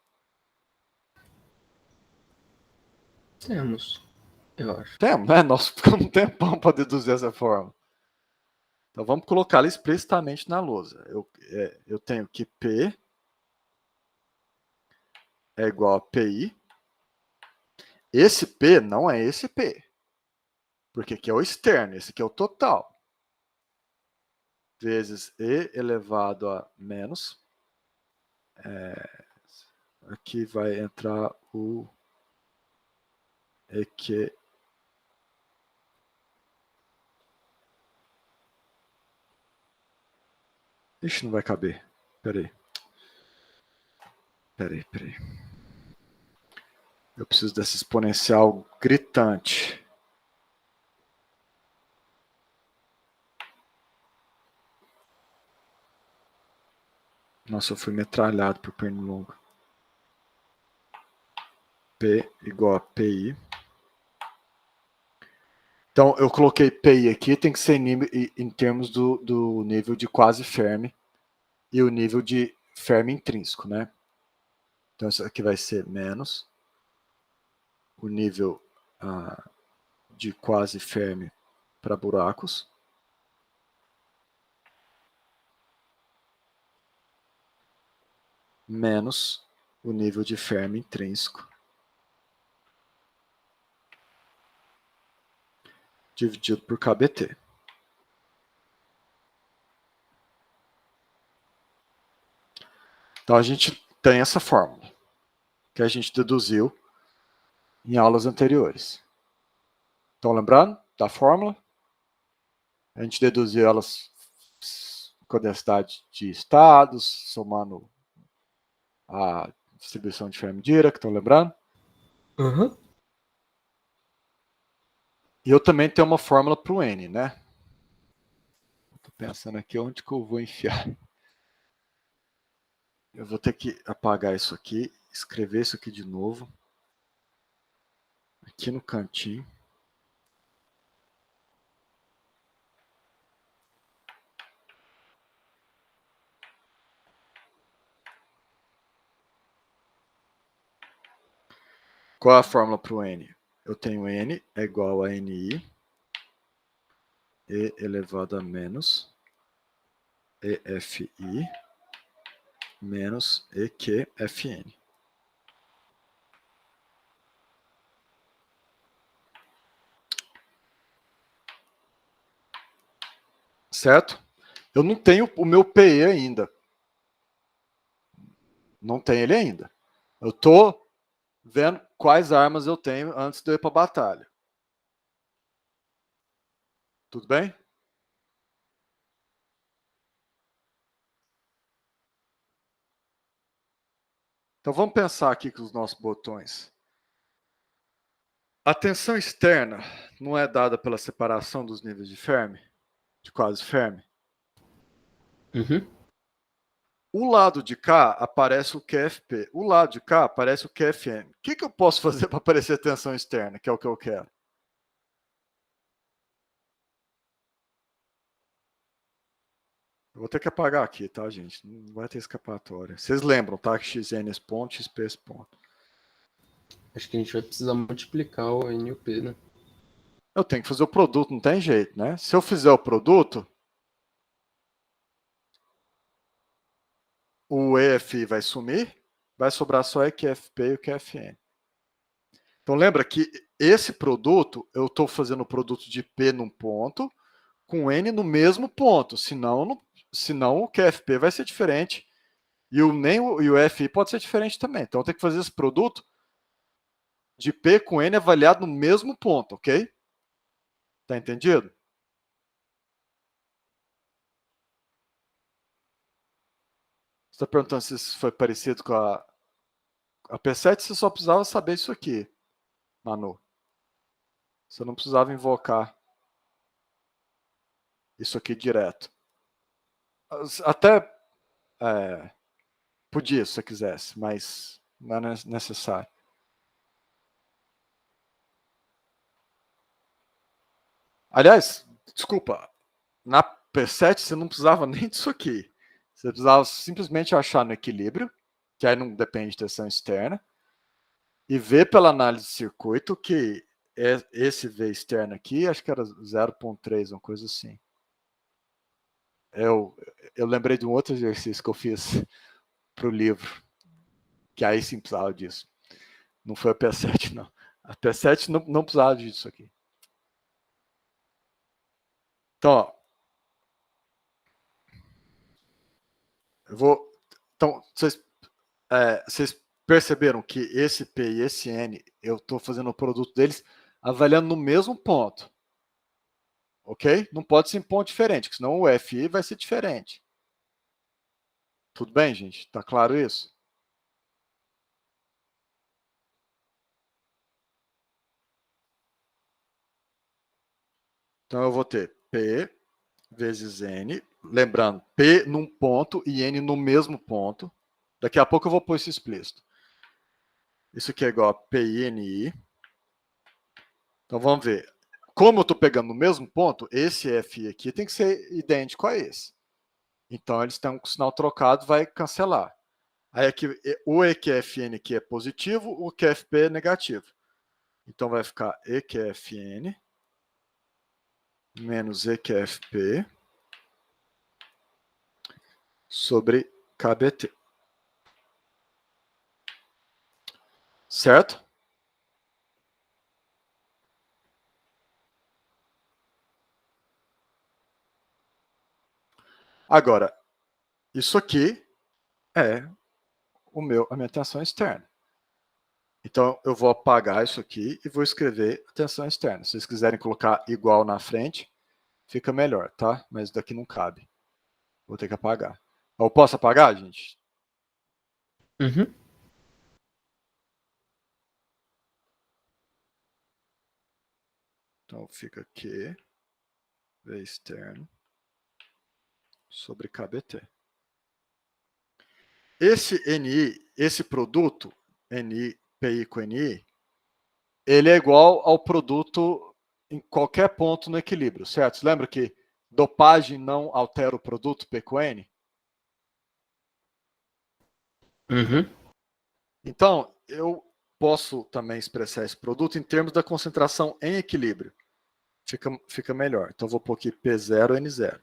Temos, eu acho. Temos, né? Nós ficamos um tempão para deduzir essa fórmula. Então vamos colocá-la explicitamente na lousa. Eu tenho que P é igual a PI. Esse P não é esse P, porque aqui é o externo, esse aqui é o total. Vezes E elevado a menos. Aqui vai entrar o EQ. Ixi, não vai caber. Peraí. Eu preciso dessa exponencial gritante. Nossa, eu fui metralhado por pernilongo. P igual a PI. Então, eu coloquei PI aqui, tem que ser em termos do nível de quase Fermi e o nível de Fermi intrínseco, né? Então, isso aqui vai ser menos o nível de quase Fermi para buracos. Menos o nível de Fermi intrínseco. Dividido por KBT. Então, a gente tem essa fórmula que a gente deduziu em aulas anteriores. Estão lembrando da fórmula? A gente deduziu elas com a densidade de estados, somando a distribuição de Fermi-Dirac, estão lembrando? Uhum. E eu também tenho uma fórmula para o N, né? Estou pensando aqui onde que eu vou enfiar. Eu vou ter que apagar isso aqui, escrever isso aqui de novo. Aqui no cantinho. Qual é a fórmula para o N? Eu tenho N é igual a NI E elevado a menos EFI menos EQFN. Certo? Eu não tenho o meu PE ainda. Não tem ele ainda. Eu estou vendo quais armas eu tenho antes de eu ir para a batalha. Tudo bem? Então vamos pensar aqui com os nossos botões. A tensão externa não é dada pela separação dos níveis de Fermi? De quase Fermi? Uhum. O lado de cá aparece o QFP. O lado de cá aparece o QFM. O que eu posso fazer para aparecer tensão externa, que é o que eu quero? Eu vou ter que apagar aqui, tá, gente? Não vai ter escapatória. Vocês lembram, tá? Que XN é esse ponto, XP é esse ponto. Acho que a gente vai precisar multiplicar o N e o P, né? Eu tenho que fazer o produto, não tem jeito, né? Se eu fizer o produto, o EFI vai sumir, vai sobrar só o QFP e o QFN. Então lembra que esse produto, eu estou fazendo o produto de P num ponto, com N no mesmo ponto, senão o QFP vai ser diferente e o FI pode ser diferente também. Então eu tenho que fazer esse produto de P com N avaliado no mesmo ponto, ok? Tá entendido? Você está perguntando se isso foi parecido com a P7, você só precisava saber isso aqui, Manu. Você não precisava invocar isso aqui direto. Até podia, se você quisesse, mas não é necessário. Aliás, desculpa, na P7 você não precisava nem disso aqui. Você precisava simplesmente achar no equilíbrio, que aí não depende de tensão externa, e ver pela análise de circuito que esse V externo aqui, acho que era 0,3, uma coisa assim. Eu lembrei de um outro exercício que eu fiz para o livro, que aí sim precisava disso. Não foi a P7, não. A P7 não precisava disso aqui. Então, ó, eu vou. Então, vocês perceberam que esse P e esse N, eu estou fazendo o produto deles avaliando no mesmo ponto. Ok? Não pode ser em ponto diferente, senão o FI vai ser diferente. Tudo bem, gente? Tá claro isso? Então eu vou ter P vezes N, lembrando, P num ponto e N no mesmo ponto. Daqui a pouco eu vou pôr isso explícito. Isso aqui é igual a PINI. Então vamos ver. Como eu estou pegando no mesmo ponto, esse FI aqui tem que ser idêntico a esse. Então eles têm um sinal trocado, vai cancelar. Aí aqui, o EQFN aqui é positivo, o QFP é negativo. Então vai ficar EQFN menos EQFP sobre KBT. Certo? Agora, isso aqui é a minha tensão externa. Então, eu vou apagar isso aqui e vou escrever a tensão externa. Se vocês quiserem colocar igual na frente, fica melhor, tá? Mas daqui não cabe. Vou ter que apagar. Eu posso apagar, gente? Uhum. Então, fica aqui, V externo, sobre KBT. Esse NI, esse produto, NI, PI com NI, ele é igual ao produto em qualquer ponto no equilíbrio, certo? Você lembra que dopagem não altera o produto P com N? Uhum. Então, eu posso também expressar esse produto em termos da concentração em equilíbrio. Fica melhor. Então, eu vou pôr aqui P0, N0.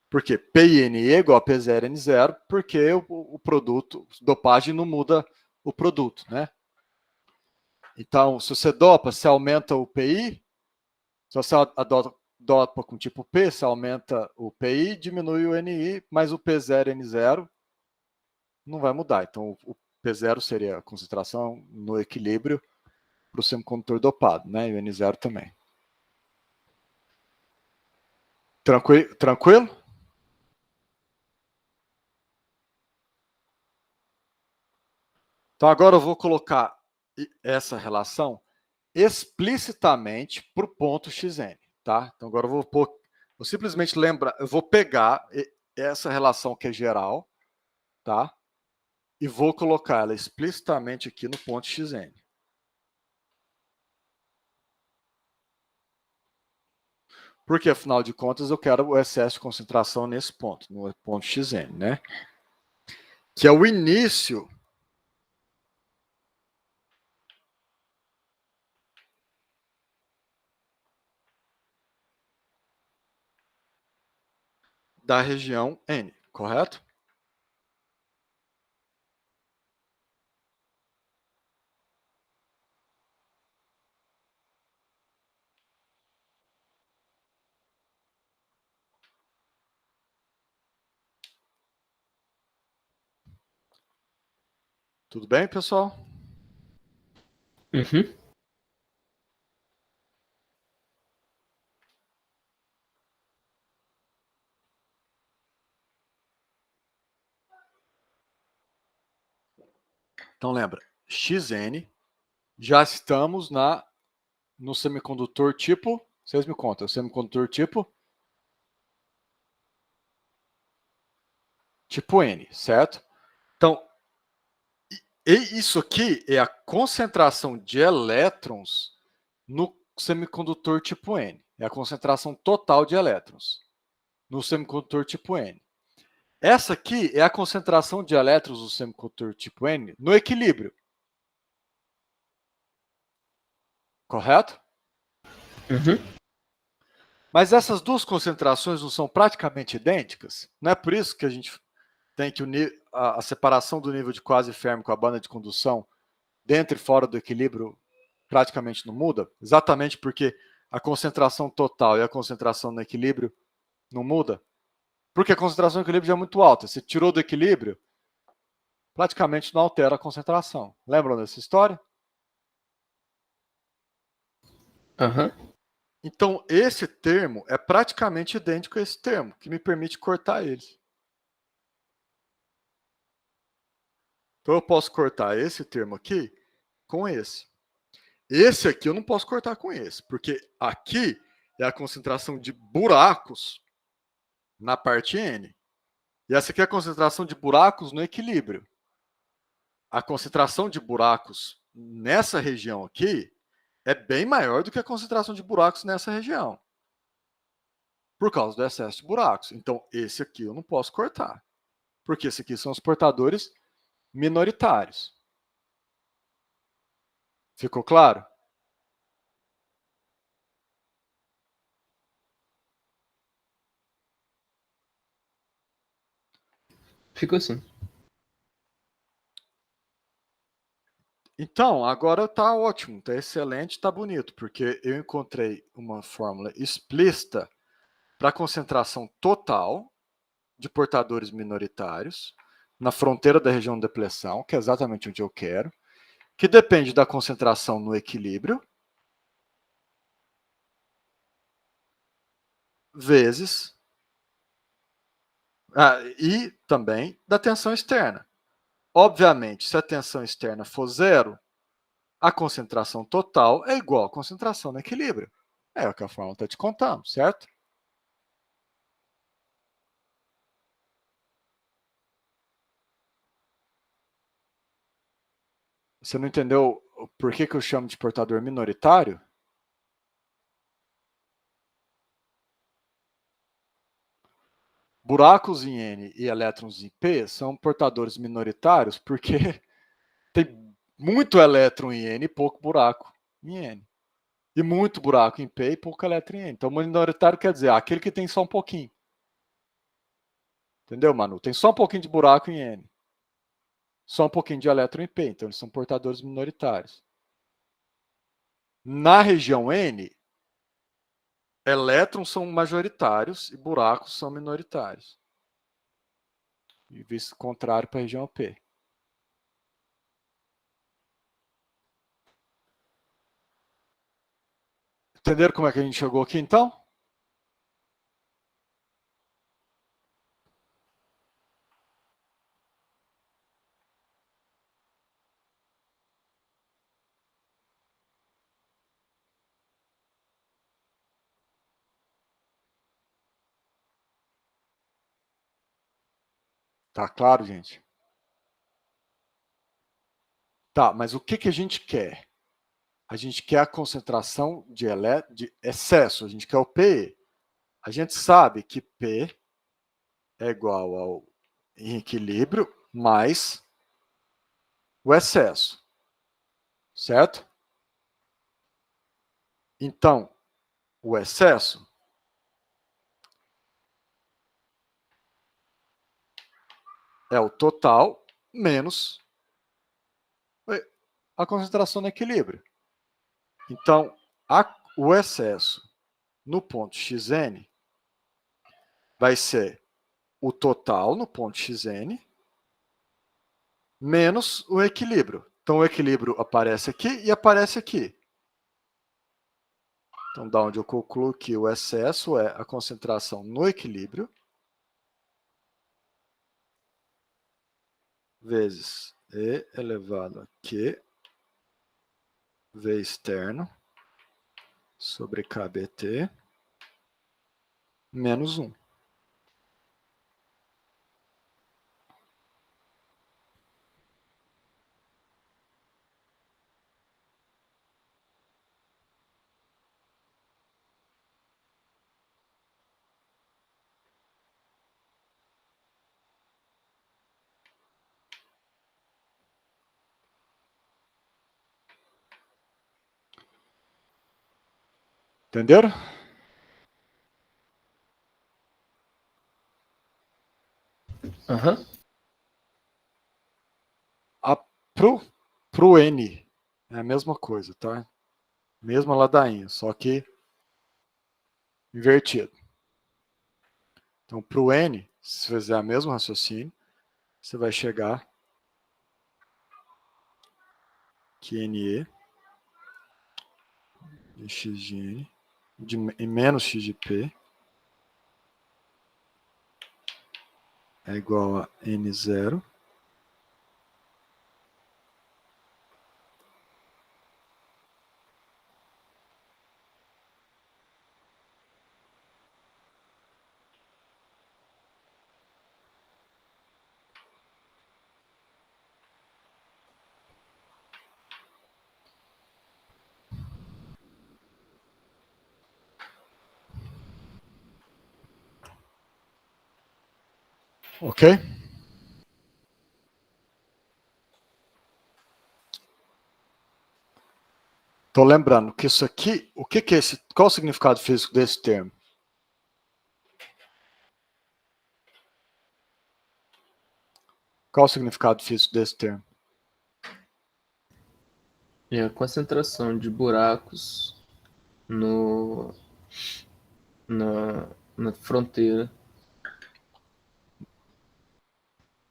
Por quê? PINE é igual a P0, N0, porque o produto, dopagem não muda o produto, né? Então, se você dopa, você aumenta o PI. Se você dopa com tipo P, você aumenta o PI, diminui o NI, mas o P0, N0 não vai mudar. Então, o P0 seria a concentração no equilíbrio para o semicondutor dopado, né? E o N0 também. Tranquilo? Então, agora eu vou colocar essa relação explicitamente para o ponto xn, tá? Então, agora eu vou simplesmente lembrar, eu vou pegar essa relação que é geral, tá? E vou colocar ela explicitamente aqui no ponto xn. Porque, afinal de contas, eu quero o excesso de concentração nesse ponto, no ponto xn, né? Que é o início da região N, correto? Tudo bem, pessoal? Uhum. Então, lembra, xn, já estamos no semicondutor tipo, vocês me contam, semicondutor tipo N, certo? Então, isso aqui é a concentração de elétrons no semicondutor tipo N. É a concentração total de elétrons no semicondutor tipo N. Essa aqui é a concentração de elétrons do semicondutor tipo N no equilíbrio. Correto? Uhum. Mas essas duas concentrações não são praticamente idênticas? Não é por isso que a gente tem que unir a separação do nível de quase fermi com a banda de condução dentro e fora do equilíbrio praticamente não muda? Exatamente porque a concentração total e a concentração no equilíbrio não muda? Porque a concentração no equilíbrio já é muito alta. Se tirou do equilíbrio, praticamente não altera a concentração. Lembram dessa história? Aham. Então, esse termo é praticamente idêntico a esse termo, que me permite cortar eles. Então, eu posso cortar esse termo aqui com esse. Esse aqui eu não posso cortar com esse, porque aqui é a concentração de buracos na parte N. E essa aqui é a concentração de buracos no equilíbrio. A concentração de buracos nessa região aqui é bem maior do que a concentração de buracos nessa região, por causa do excesso de buracos. Então, esse aqui eu não posso cortar, porque esse aqui são os portadores minoritários. Ficou claro? Ficou assim. Então, agora está ótimo, está excelente, está bonito, porque eu encontrei uma fórmula explícita para a concentração total de portadores minoritários na fronteira da região de depleção, que é exatamente onde eu quero, que depende da concentração no equilíbrio, vezes, e também da tensão externa. Obviamente, se a tensão externa for zero, a concentração total é igual à concentração no equilíbrio. É o que a fórmula está te contando, certo? Você não entendeu por que eu chamo de portador minoritário? Buracos em N e elétrons em P são portadores minoritários porque tem muito elétron em N e pouco buraco em N. E muito buraco em P e pouco elétron em N. Então, minoritário quer dizer aquele que tem só um pouquinho. Entendeu, Manu? Tem só um pouquinho de buraco em N. Só um pouquinho de elétron em P. Então, eles são portadores minoritários. Na região N, elétrons são majoritários e buracos são minoritários. e vice contrário para a região P. Entenderam como é que a gente chegou aqui, então? Tá claro, gente? Tá, mas o que, que a gente quer? A gente quer a concentração de excesso, a gente quer o PE. A gente sabe que P é igual ao em equilíbrio mais o excesso, certo? Então, o excesso é o total menos a concentração no equilíbrio. Então, o excesso no ponto xn vai ser o total no ponto xn menos o equilíbrio. Então, o equilíbrio aparece aqui e aparece aqui. Então, da onde eu concluo que o excesso é a concentração no equilíbrio vezes E elevado a Q V externo sobre KBT menos 1. Entenderam? Aham. Pro N é a mesma coisa, tá? Mesma ladainha, só que invertido. Então, pro N, se fizer o mesmo raciocínio, você vai chegar que NE de x de N e menos x de P é igual a N0 ok? Estou lembrando que isso aqui, o que, que é esse? Qual o significado físico desse termo? Qual o significado físico desse termo? É a concentração de buracos no, na fronteira,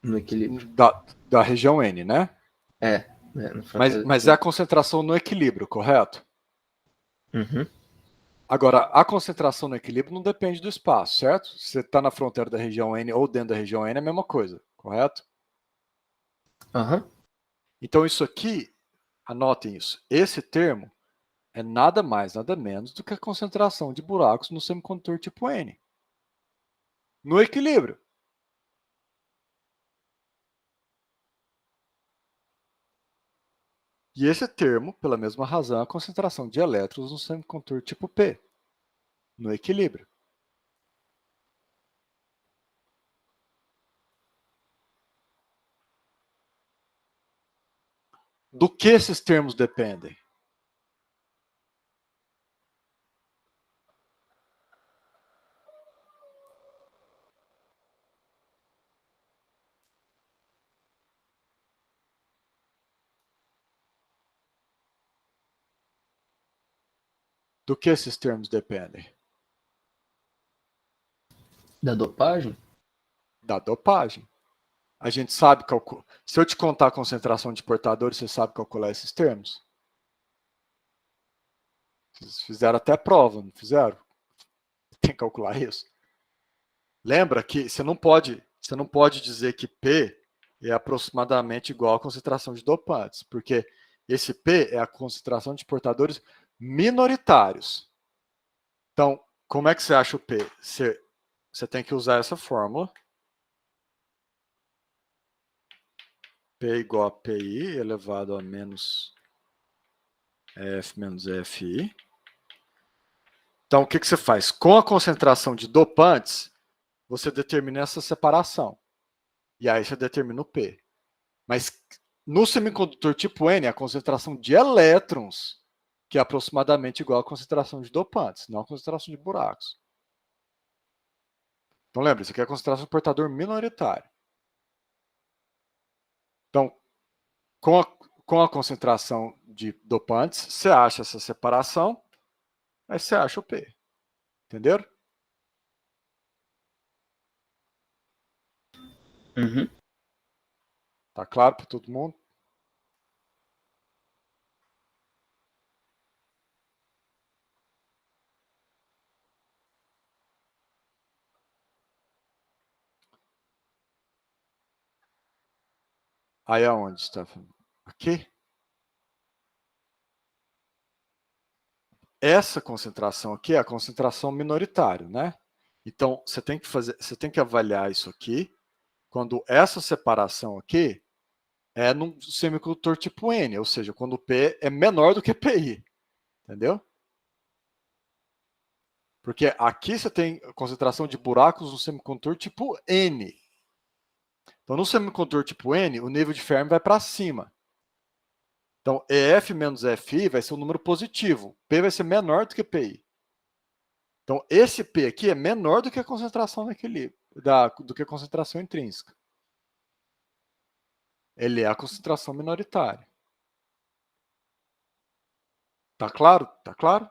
no equilíbrio. Da região N, né? Na Mas, fronteira do mas é a equilíbrio. concentração no equilíbrio, correto? Uhum. Agora, a concentração no equilíbrio não depende do espaço, certo? Se você está na fronteira da região N ou dentro da região N, é a mesma coisa, correto? Aham. Então, isso aqui, anotem isso. Esse termo é nada mais, nada menos do que a concentração de buracos no semicondutor tipo N. No equilíbrio. E esse termo, pela mesma razão, é a concentração de elétrons no semicondutor tipo P. No equilíbrio. Do que esses termos dependem? Do que esses termos dependem? Da dopagem? Da dopagem. A gente sabe calcular. Se eu te contar a concentração de portadores, você sabe calcular esses termos? Vocês fizeram até prova, não fizeram? Tem que calcular isso. Lembra que você não pode dizer que P é aproximadamente igual à concentração de dopantes, porque esse P é a concentração de portadores minoritários. Então, como é que você acha o P? Você tem que usar essa fórmula. P igual a PI elevado a menos F menos FI. Então, o que você faz? Com a concentração de dopantes, você determina essa separação. E aí você determina o P. Mas no semicondutor tipo N, a concentração de elétrons, que é aproximadamente igual à concentração de dopantes, não a concentração de buracos. Então lembra, isso aqui é a concentração de portador minoritário. Então, com a concentração de dopantes, você acha essa separação, aí você acha o P. Entenderam? Uhum. Tá claro para todo mundo? Aí aonde, Stefano? Aqui? Essa concentração aqui é a concentração minoritária, né? Então, você tem que avaliar isso aqui quando essa separação aqui é num semicondutor tipo N, ou seja, quando o P é menor do que PI, entendeu? Porque aqui você tem concentração de buracos no semicondutor tipo N. Então, no semicondutor tipo N, o nível de Fermi vai para cima. Então, EF menos FI vai ser um número positivo. P vai ser menor do que PI. Então, esse P aqui é menor do que a concentração do que a concentração intrínseca. Ele é a concentração minoritária. Tá claro? Tá claro?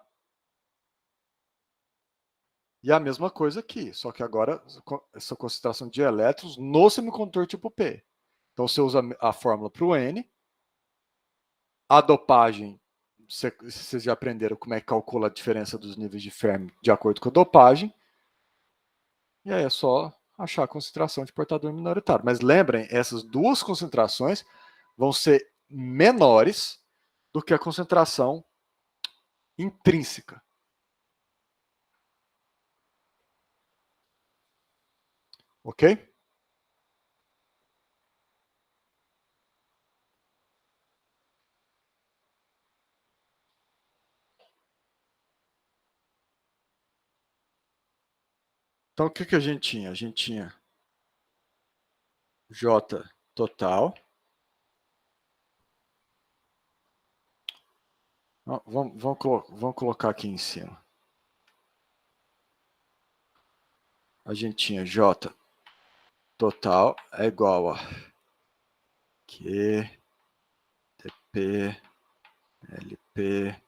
E a mesma coisa aqui, só que agora essa concentração de elétrons no semicondutor tipo P. Então você usa a fórmula para o N, a dopagem, vocês já aprenderam como é que calcula a diferença dos níveis de Fermi de acordo com a dopagem, e aí é só achar a concentração de portador minoritário. Mas lembrem, essas duas concentrações vão ser menores do que a concentração intrínseca. Ok? Então, o que a gente tinha? A gente tinha J total. Vamos colocar aqui em cima. A gente tinha J total é igual a Q, TP, LP,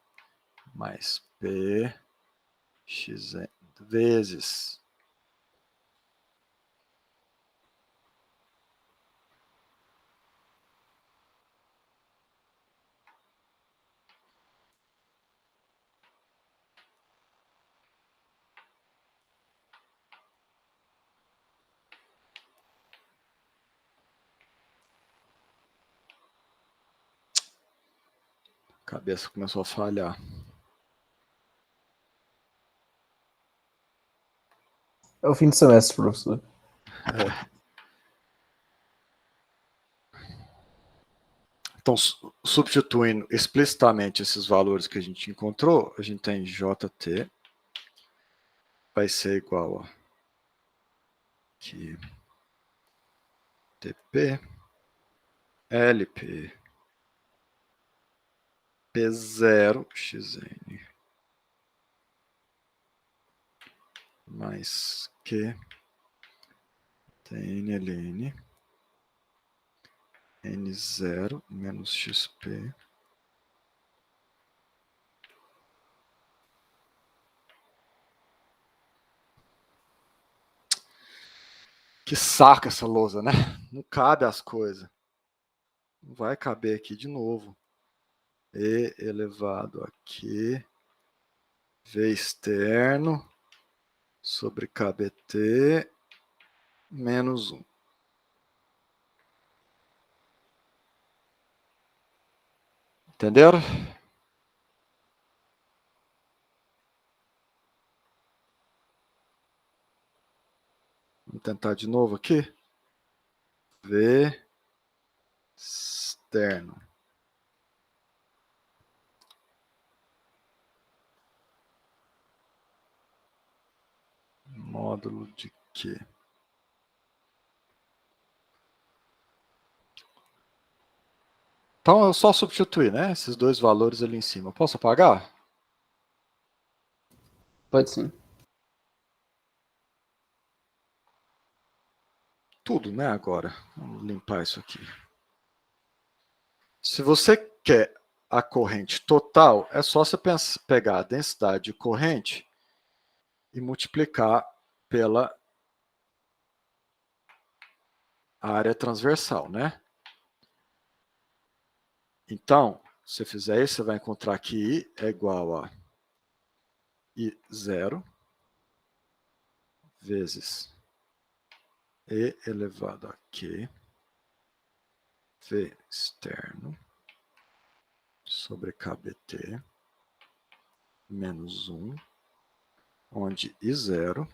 mais P, X vezes a cabeça começou a falhar. É o fim de semestre, professor. Então, substituindo explicitamente esses valores que a gente encontrou, a gente tem JT vai ser igual a aqui, TP, LP, P0, XN, mais Q, TNLN, N0 menos XP, Que saco essa lousa, né? Não cabe as coisas. Não vai caber aqui de novo. E elevado aqui. V externo sobre KBT menos 1. Entenderam? Vamos tentar de novo aqui. V externo. Módulo de quê? Então, eu só substituir, né? Esses dois valores ali em cima. Eu posso apagar? Pode sim. Tudo, né? Agora. Vamos limpar isso aqui. Se você quer a corrente total, é só você pegar a densidade de corrente e multiplicar pela área transversal, né? Então, se você fizer isso, você vai encontrar que I é igual a I0 vezes E elevado a Q V externo sobre KBT menos 1, onde I0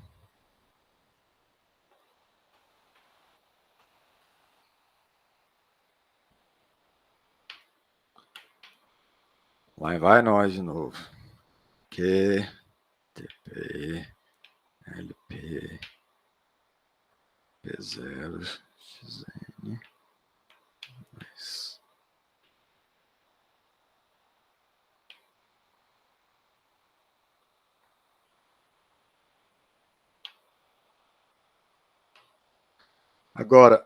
lá vai nós de novo. Q, TP, LP, P0, XN, mais. Agora,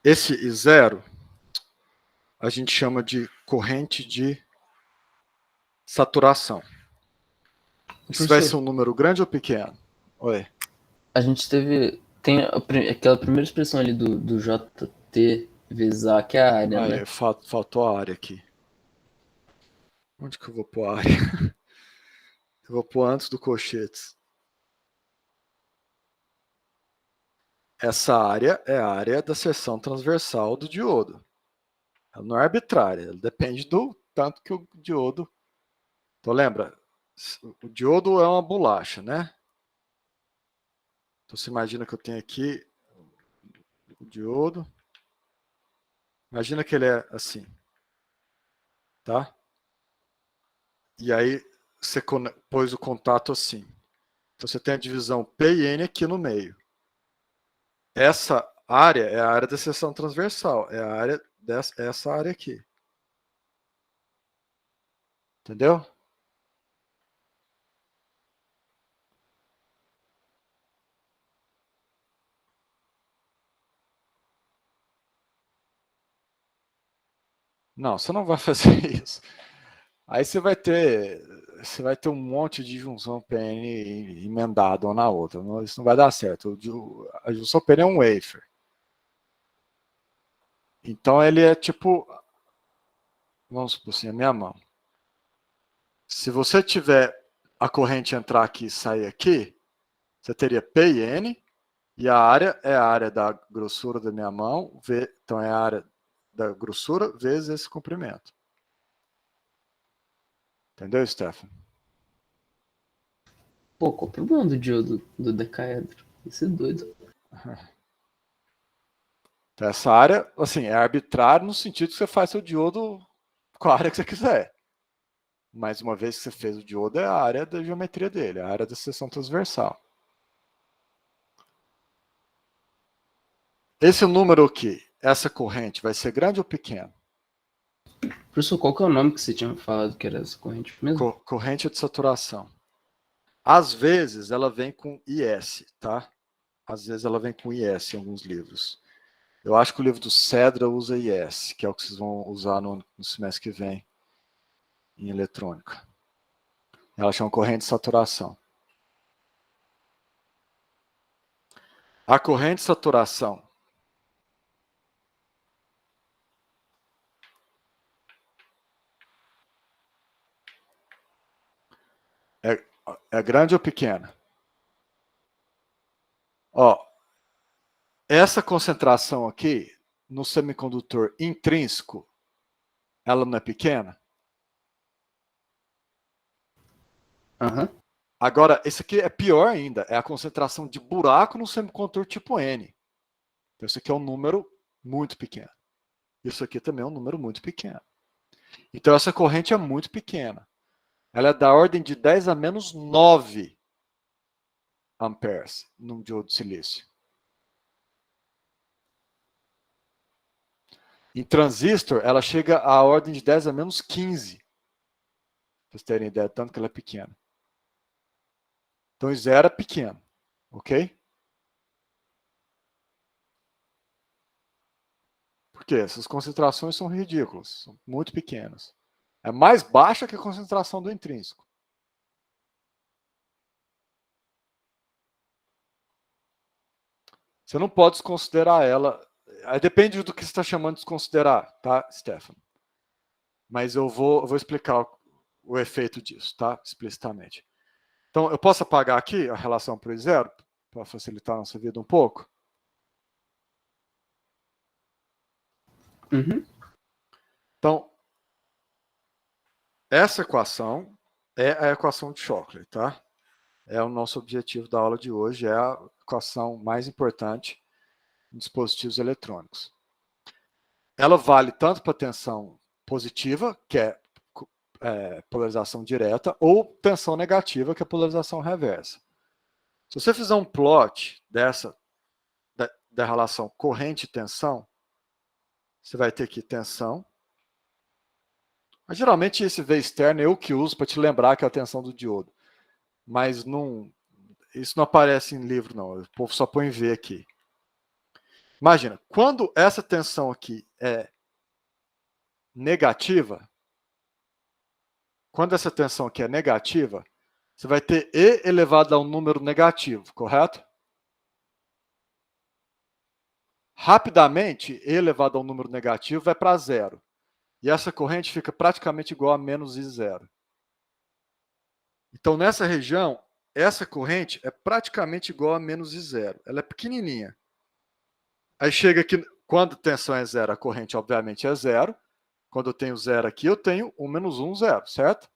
esse I0 a gente chama de corrente de saturação. Isso vai ser um número grande ou pequeno? Oi. A gente teve. Tem aquela primeira expressão ali do JT vezes A, que é a área, Aí, né? faltou a área aqui. Onde que eu vou pôr a área? Eu vou pôr antes do colchetes. Essa área é a área da seção transversal do diodo. Ela não é arbitrária, ela depende do tanto que o diodo... Então lembra, o diodo é uma bolacha, né? Então você imagina que eu tenho aqui o diodo. Imagina que ele é assim, tá? E aí você pôs o contato assim. Então você tem a divisão P e N aqui no meio. Essa área é a área da seção transversal, é a área essa área aqui. Entendeu? Não, você não vai fazer isso. Aí você vai ter um monte de junção PN emendado uma na outra. Isso não vai dar certo. A junção PN é um wafer. Então ele é tipo, vamos supor assim, a minha mão. Se você tiver a corrente entrar aqui e sair aqui, você teria P e N, e a área é a área da grossura da minha mão, então é a área da grossura vezes esse comprimento. Entendeu, Stefan? Pô, qual o problema do diodo do decaedro? Isso é doido. Então essa área, assim, é arbitrário no sentido que você faz seu diodo com a área que você quiser. Mas uma vez que você fez o diodo, é a área da geometria dele, a área da seção transversal. Esse número aqui, essa corrente, vai ser grande ou pequeno? Professor, qual que é o nome que você tinha falado que era essa corrente mesmo? Corrente de saturação. Às vezes ela vem com IS, tá? Às vezes ela vem com IS em alguns livros. Eu acho que o livro do Cedra usa IS, que é o que vocês vão usar no semestre que vem, em eletrônica. Ela chama corrente de saturação. A corrente de saturação é grande ou pequena? Ó, essa concentração aqui no semicondutor intrínseco, ela não é pequena? Aham. Agora, esse aqui é pior ainda, é a concentração de buraco no semicondutor tipo N. Então, isso aqui é um número muito pequeno. Isso aqui também é um número muito pequeno. Então, essa corrente é muito pequena. Ela é da ordem de 10 a menos 9 amperes num diodo de silício. Em transistor, ela chega à ordem de 10 a menos 15. Para vocês terem ideia, tanto que ela é pequena. Então, zero é pequeno, ok? Por quê? Essas concentrações são ridículas, são muito pequenas. É mais baixa que a concentração do intrínseco. Você não pode desconsiderar ela. Aí depende do que você está chamando de desconsiderar, tá, Stefano? Mas eu vou explicar o efeito disso, tá? Explicitamente. Então, eu posso apagar aqui a relação por zero, para facilitar a nossa vida um pouco? Uhum. Então, essa equação é a equação de Shockley, tá? É o nosso objetivo da aula de hoje, é a equação mais importante em dispositivos eletrônicos. Ela vale tanto para tensão positiva, que é polarização direta, ou tensão negativa, que é polarização reversa. Se você fizer um plot da relação corrente e tensão, você vai ter aqui tensão. Mas, geralmente esse V externo eu que uso para te lembrar que é a tensão do diodo. Mas isso não aparece em livro, não. O povo só põe V aqui. Imagina, quando essa tensão aqui é negativa, quando essa tensão aqui é negativa, você vai ter E elevado a um número negativo, correto? Rapidamente, E elevado a um número negativo vai para zero. E essa corrente fica praticamente igual a menos I0. Então, nessa região, essa corrente é praticamente igual a menos I0. Ela é pequenininha. Aí chega aqui, quando a tensão é zero, a corrente obviamente é zero. Quando eu tenho zero aqui, eu tenho 1 menos 1, 0, certo?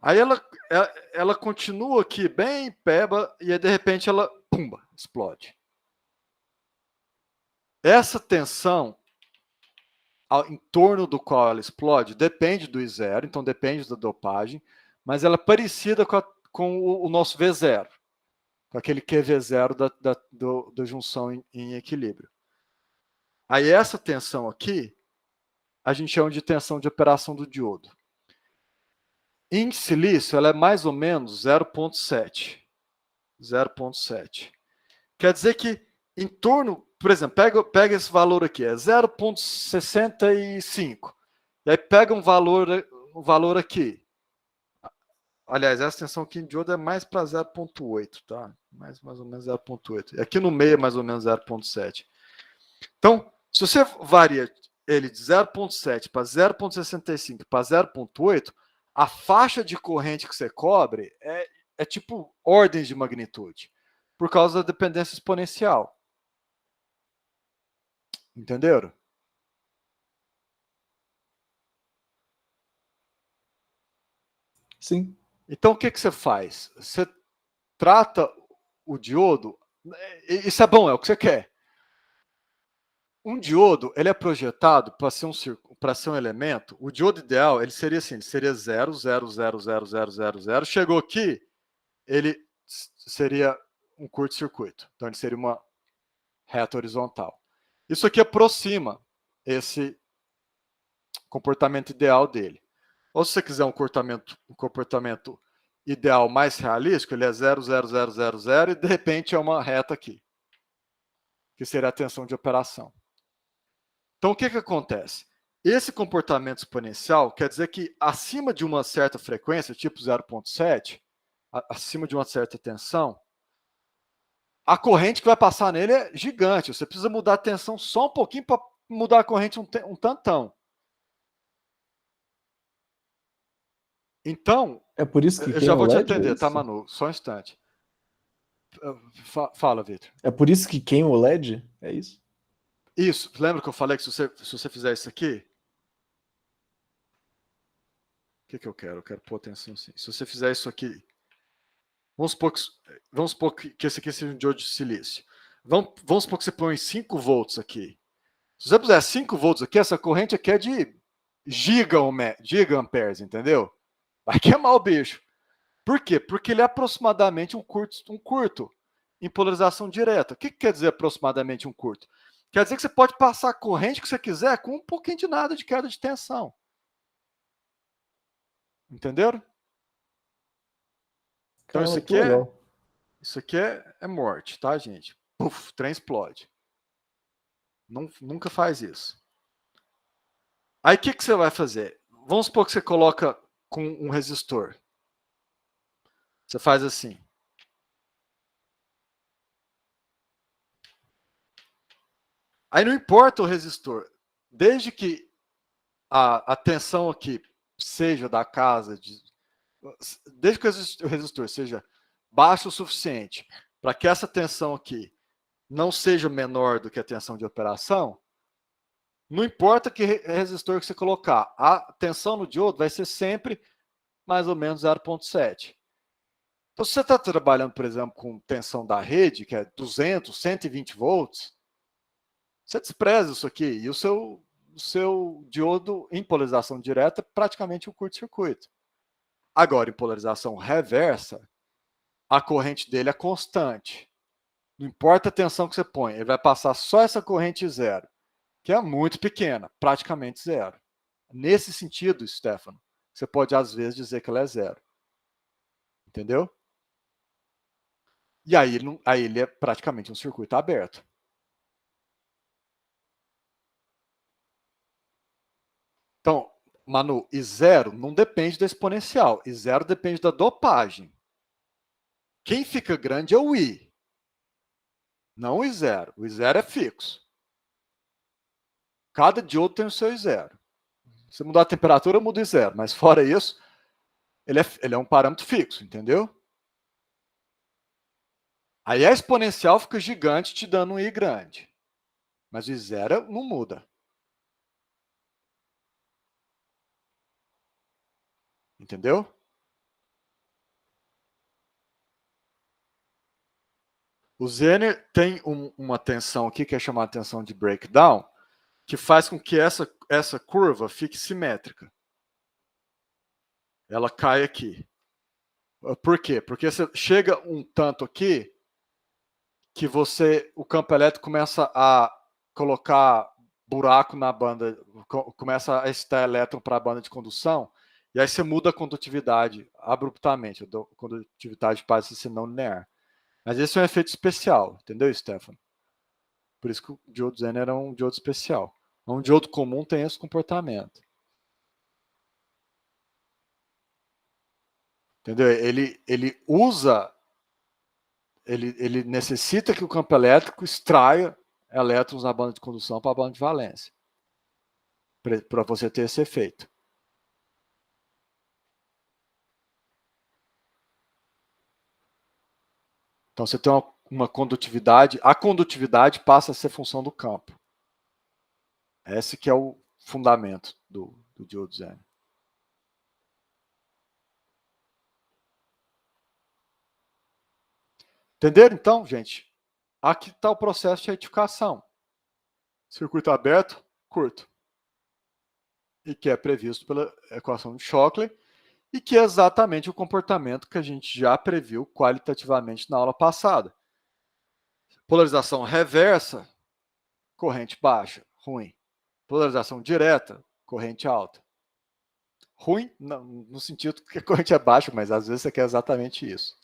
Aí ela continua aqui bem peba e aí de repente ela, pumba, explode. Essa tensão em torno do qual ela explode depende do I0, então depende da dopagem, mas ela é parecida com o nosso V0, com aquele QV0 da junção em equilíbrio. Aí essa tensão aqui, a gente chama de tensão de operação do diodo. Em silício, ela é mais ou menos 0,7. 0,7. Quer dizer que em torno, por exemplo, pega esse valor aqui, é 0,65. E aí pega um valor aqui. Aliás, essa tensão aqui em diodo é mais para 0,8, tá? Mais ou menos 0,8. Aqui no meio é mais ou menos 0,7. Então, se você varia ele de 0,7 para 0,65 para 0,8, a faixa de corrente que você cobre é tipo ordens de magnitude, por causa da dependência exponencial. Entenderam? Sim. Então, o que você faz? Você trata o diodo. Isso é bom, é o que você quer. Um diodo, ele é projetado para ser um elemento. O diodo ideal, ele seria assim, ele seria 0, 0, 0, 0, 0, 0, 0. Chegou aqui, ele seria um curto-circuito. Então, ele seria uma reta horizontal. Isso aqui aproxima esse comportamento ideal dele. Ou se você quiser um comportamento ideal mais realístico, ele é 0, 0, 0, 0, 0 e de repente é uma reta aqui, que seria a tensão de operação. Então, o que acontece? Esse comportamento exponencial quer dizer que acima de uma certa frequência, tipo 0,7, acima de uma certa tensão, a corrente que vai passar nele é gigante. Você precisa mudar a tensão só um pouquinho para mudar a corrente um tantão. Então, É por isso que eu já queima vou o te LED? atender, É tá, isso? Manu? Só um instante. Fala, Vitor. É por isso que queima o LED? É isso? Isso, lembra que eu falei que se você fizer isso aqui, o que eu quero? Eu quero pôr atenção assim. Se você fizer isso aqui, vamos supor que esse aqui seja um diodo de silício. Vamos supor que você põe 5 volts aqui. Se você puser 5 volts aqui, essa corrente aqui é de gigaamperes, entendeu? Vai queimar o bicho. Por quê? Porque ele é aproximadamente um curto em polarização direta. O que quer dizer aproximadamente um curto? Quer dizer que você pode passar a corrente que você quiser com um pouquinho de nada de queda de tensão. Entenderam? Então Caramba, que legal. isso aqui é morte, tá, gente? Puf, trem explode. Nunca faz isso. Aí o que você vai fazer? Vamos supor que você coloca com um resistor. Você faz assim. Aí não importa o resistor, desde que a tensão aqui seja da casa, desde que o resistor seja baixo o suficiente para que essa tensão aqui não seja menor do que a tensão de operação, não importa que resistor que você colocar, a tensão no diodo vai ser sempre mais ou menos 0,7. Então, se você está trabalhando, por exemplo, com tensão da rede, que é 200, 120 volts, você despreza isso aqui e o seu diodo em polarização direta é praticamente um curto-circuito. Agora, em polarização reversa, a corrente dele é constante. Não importa a tensão que você põe, ele vai passar só essa corrente zero, que é muito pequena, praticamente zero. Nesse sentido, Stefano, você pode às vezes dizer que ela é zero. Entendeu? E aí ele é praticamente um circuito aberto. Então, Manu, e zero não depende da exponencial, e zero depende da dopagem. Quem fica grande é o I, não o I0. O I0 é fixo. Cada diodo tem o seu I0. Se mudar a temperatura, muda o I0, mas fora isso, ele é um parâmetro fixo, entendeu? Aí a exponencial fica gigante, te dando um I grande. Mas o I0 não muda. Entendeu? O Zener tem uma tensão aqui, que é chamada tensão de breakdown, que faz com que essa curva fique simétrica. Ela cai aqui. Por quê? Porque você chega um tanto aqui que o campo elétrico começa a colocar buraco na banda, começa a excitar elétron para a banda de condução, e aí você muda a condutividade abruptamente. A condutividade passa a ser não linear. Mas esse é um efeito especial, entendeu, Stefano? Por isso que o diodo Zener era um diodo especial. Um diodo comum tem esse comportamento. Entendeu? Ele usa, ele necessita que o campo elétrico extraia elétrons na banda de condução para a banda de valência, para você ter esse efeito. Então você tem uma condutividade, a condutividade passa a ser função do campo. Esse que é o fundamento do diodo Zener. Entenderam então, gente? Aqui está o processo de retificação. Circuito aberto, curto. E que é previsto pela equação de Shockley, e que é exatamente o comportamento que a gente já previu qualitativamente na aula passada. Polarização reversa, corrente baixa, ruim. Polarização direta, corrente alta. Ruim no sentido que a corrente é baixa, mas às vezes você quer exatamente isso.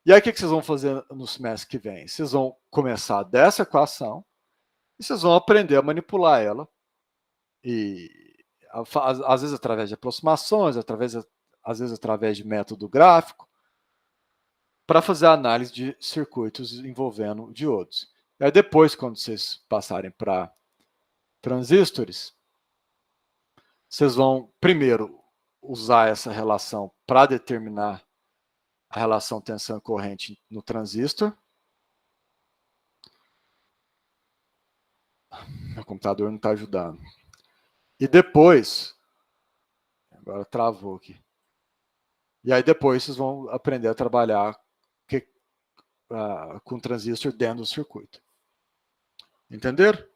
E aí o que vocês vão fazer no semestre que vem? Vocês vão começar dessa equação e vocês vão aprender a manipular ela, e às vezes através de aproximações, através às vezes através de método gráfico, para fazer a análise de circuitos envolvendo diodos. E aí depois, quando vocês passarem para transistores, vocês vão primeiro usar essa relação para determinar a relação tensão-corrente no transistor. Meu computador não está ajudando. E depois, agora travou aqui. E aí depois vocês vão aprender a trabalhar com transistor dentro do circuito. Entenderam?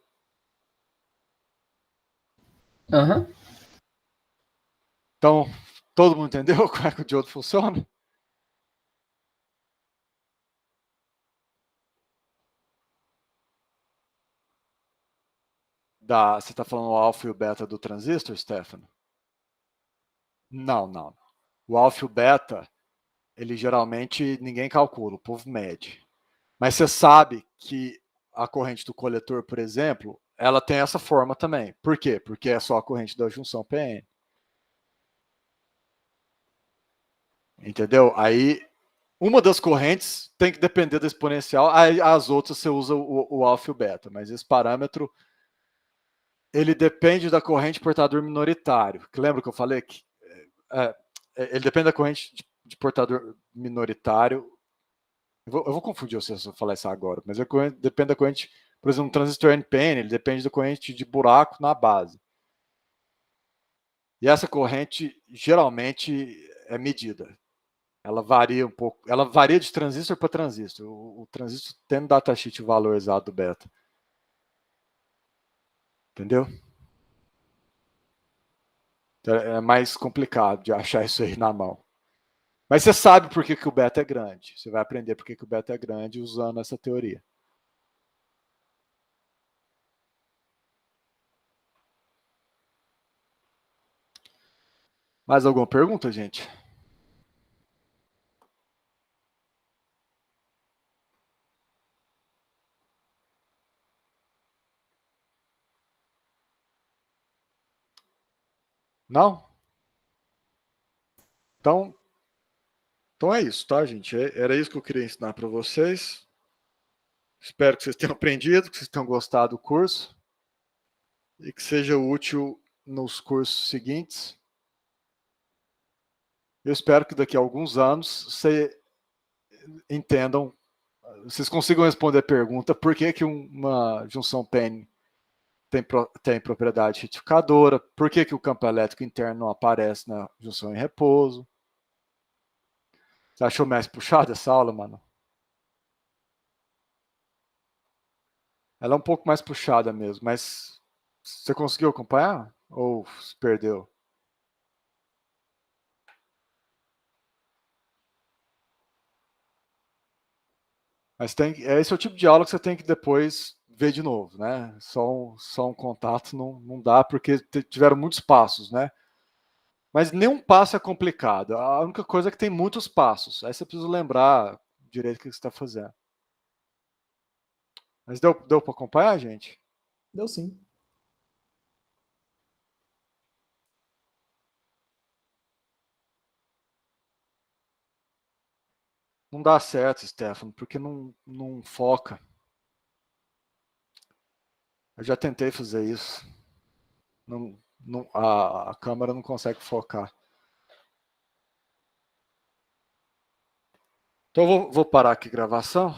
Aham. Então, todo mundo entendeu como é que o diodo funciona? Você está falando o alfa e o beta do transistor, Stefano? Não. O alfa e o beta, ele geralmente ninguém calcula, o povo mede. Mas você sabe que a corrente do coletor, por exemplo, ela tem essa forma também. Por quê? Porque é só a corrente da junção PN. Entendeu? Aí, uma das correntes tem que depender da exponencial, aí as outras você usa o alfa e o beta. Mas esse parâmetro, ele depende da corrente portador minoritário. Que lembra que eu falei que ele depende da corrente de portador minoritário. Eu vou confundir se eu falar isso agora, mas depende da corrente, por exemplo, um transistor NPN, ele depende da corrente de buraco na base. E essa corrente geralmente é medida. Ela varia um pouco, ela varia de transistor para transistor. O transistor tem no datasheet o valor exato do beta. Entendeu? É mais complicado de achar isso aí na mão. Mas você sabe por que o beta é grande. Você vai aprender por que o beta é grande usando essa teoria. Mais alguma pergunta, gente? Não? Então é isso, tá, gente? Era isso que eu queria ensinar para vocês. Espero que vocês tenham aprendido, que vocês tenham gostado do curso e que seja útil nos cursos seguintes. Eu espero que daqui a alguns anos vocês entendam, vocês consigam responder a pergunta por que uma junção PN tem propriedade retificadora, por que o campo elétrico interno não aparece na junção em repouso. Você achou mais puxada essa aula, mano? Ela é um pouco mais puxada mesmo, mas você conseguiu acompanhar? Ou se perdeu? Mas esse é o tipo de aula que você tem que depois ver de novo, né? Só um contato não dá, porque tiveram muitos passos, né? Mas nenhum passo é complicado. A única coisa é que tem muitos passos. Aí você precisa lembrar direito o que você está fazendo. Mas deu para acompanhar, gente? Deu sim. Não dá certo, Stefano, porque não foca. Eu já tentei fazer isso. A câmera não consegue focar. Então eu vou parar aqui a gravação.